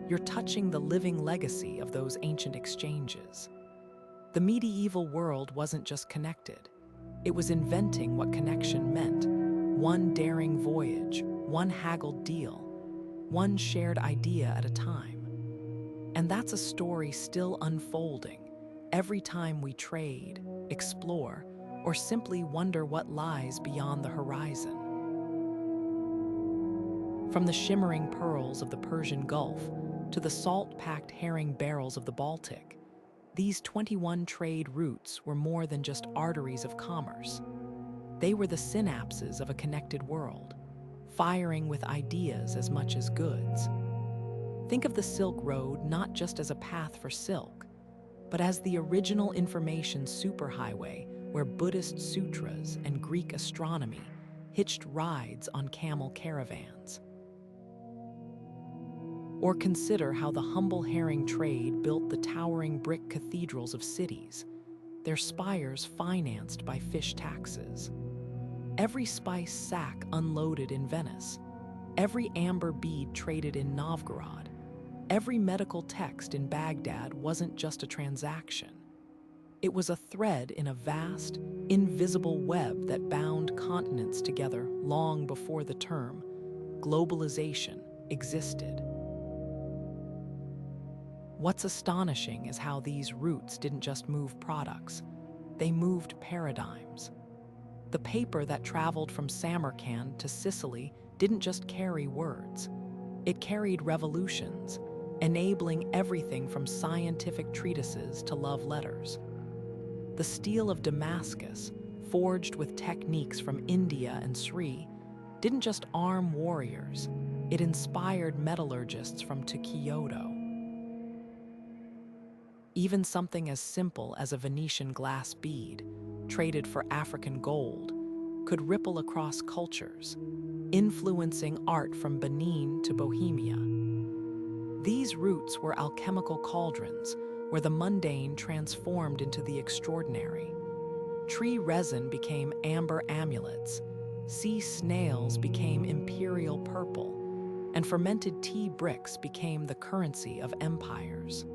you're touching the living legacy of those ancient exchanges. The medieval world wasn't just connected. It was inventing what connection meant. One daring voyage, one haggled deal, one shared idea at a time. And that's a story still unfolding every time we trade, explore, or simply wonder what lies beyond the horizon. From the shimmering pearls of the Persian Gulf to the salt-packed herring barrels of the Baltic, these 21 trade routes were more than just arteries of commerce. They were the synapses of a connected world, firing with ideas as much as goods. Think of the Silk Road not just as a path for silk, but as the original information superhighway where Buddhist sutras and Greek astronomy hitched rides on camel caravans. Or consider how the humble herring trade built the towering brick cathedrals of cities, their spires financed by fish taxes. Every spice sack unloaded in Venice, every amber bead traded in Novgorod, every medical text in Baghdad wasn't just a transaction. It was a thread in a vast, invisible web that bound continents together long before the term globalization existed. What's astonishing is how these routes didn't just move products, they moved paradigms. The paper that traveled from Samarkand to Sicily didn't just carry words, it carried revolutions, enabling everything from scientific treatises to love letters. The steel of Damascus, forged with techniques from India and Sri, didn't just arm warriors, it inspired metallurgists from Kyoto. Even something as simple as a Venetian glass bead, traded for African gold, could ripple across cultures, influencing art from Benin to Bohemia. These routes were alchemical cauldrons, where the mundane transformed into the extraordinary. Tree resin became amber amulets, sea snails became imperial purple, and fermented tea bricks became the currency of empires.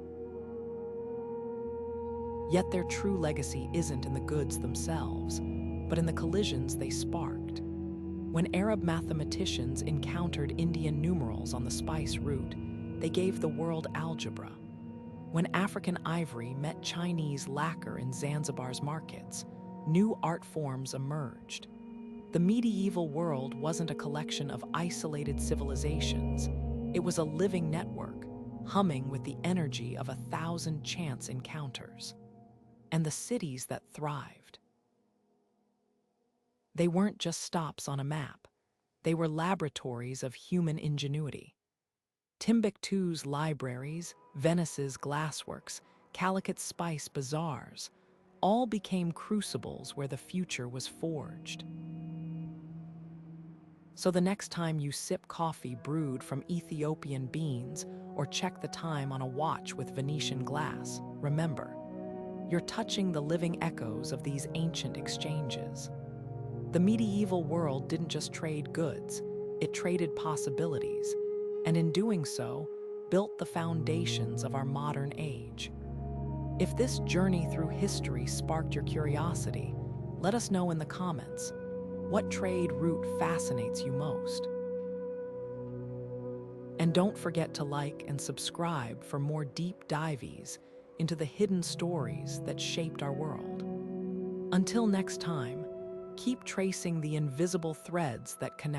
Yet their true legacy isn't in the goods themselves, but in the collisions they sparked. When Arab mathematicians encountered Indian numerals on the spice route, they gave the world algebra. When African ivory met Chinese lacquer in Zanzibar's markets, new art forms emerged. The medieval world wasn't a collection of isolated civilizations. It was a living network, humming with the energy of 1,000 chance encounters. And the cities that thrived. They weren't just stops on a map. They were laboratories of human ingenuity. Timbuktu's libraries, Venice's glassworks, Calicut's spice bazaars, all became crucibles where the future was forged. So the next time you sip coffee brewed from Ethiopian beans or check the time on a watch with Venetian glass, remember, you're touching the living echoes of these ancient exchanges. The medieval world didn't just trade goods, it traded possibilities, and in doing so, built the foundations of our modern age. If this journey through history sparked your curiosity, let us know in the comments. What trade route fascinates you most? And don't forget to like and subscribe for more deep dives into the hidden stories that shaped our world. Until next time, keep tracing the invisible threads that connect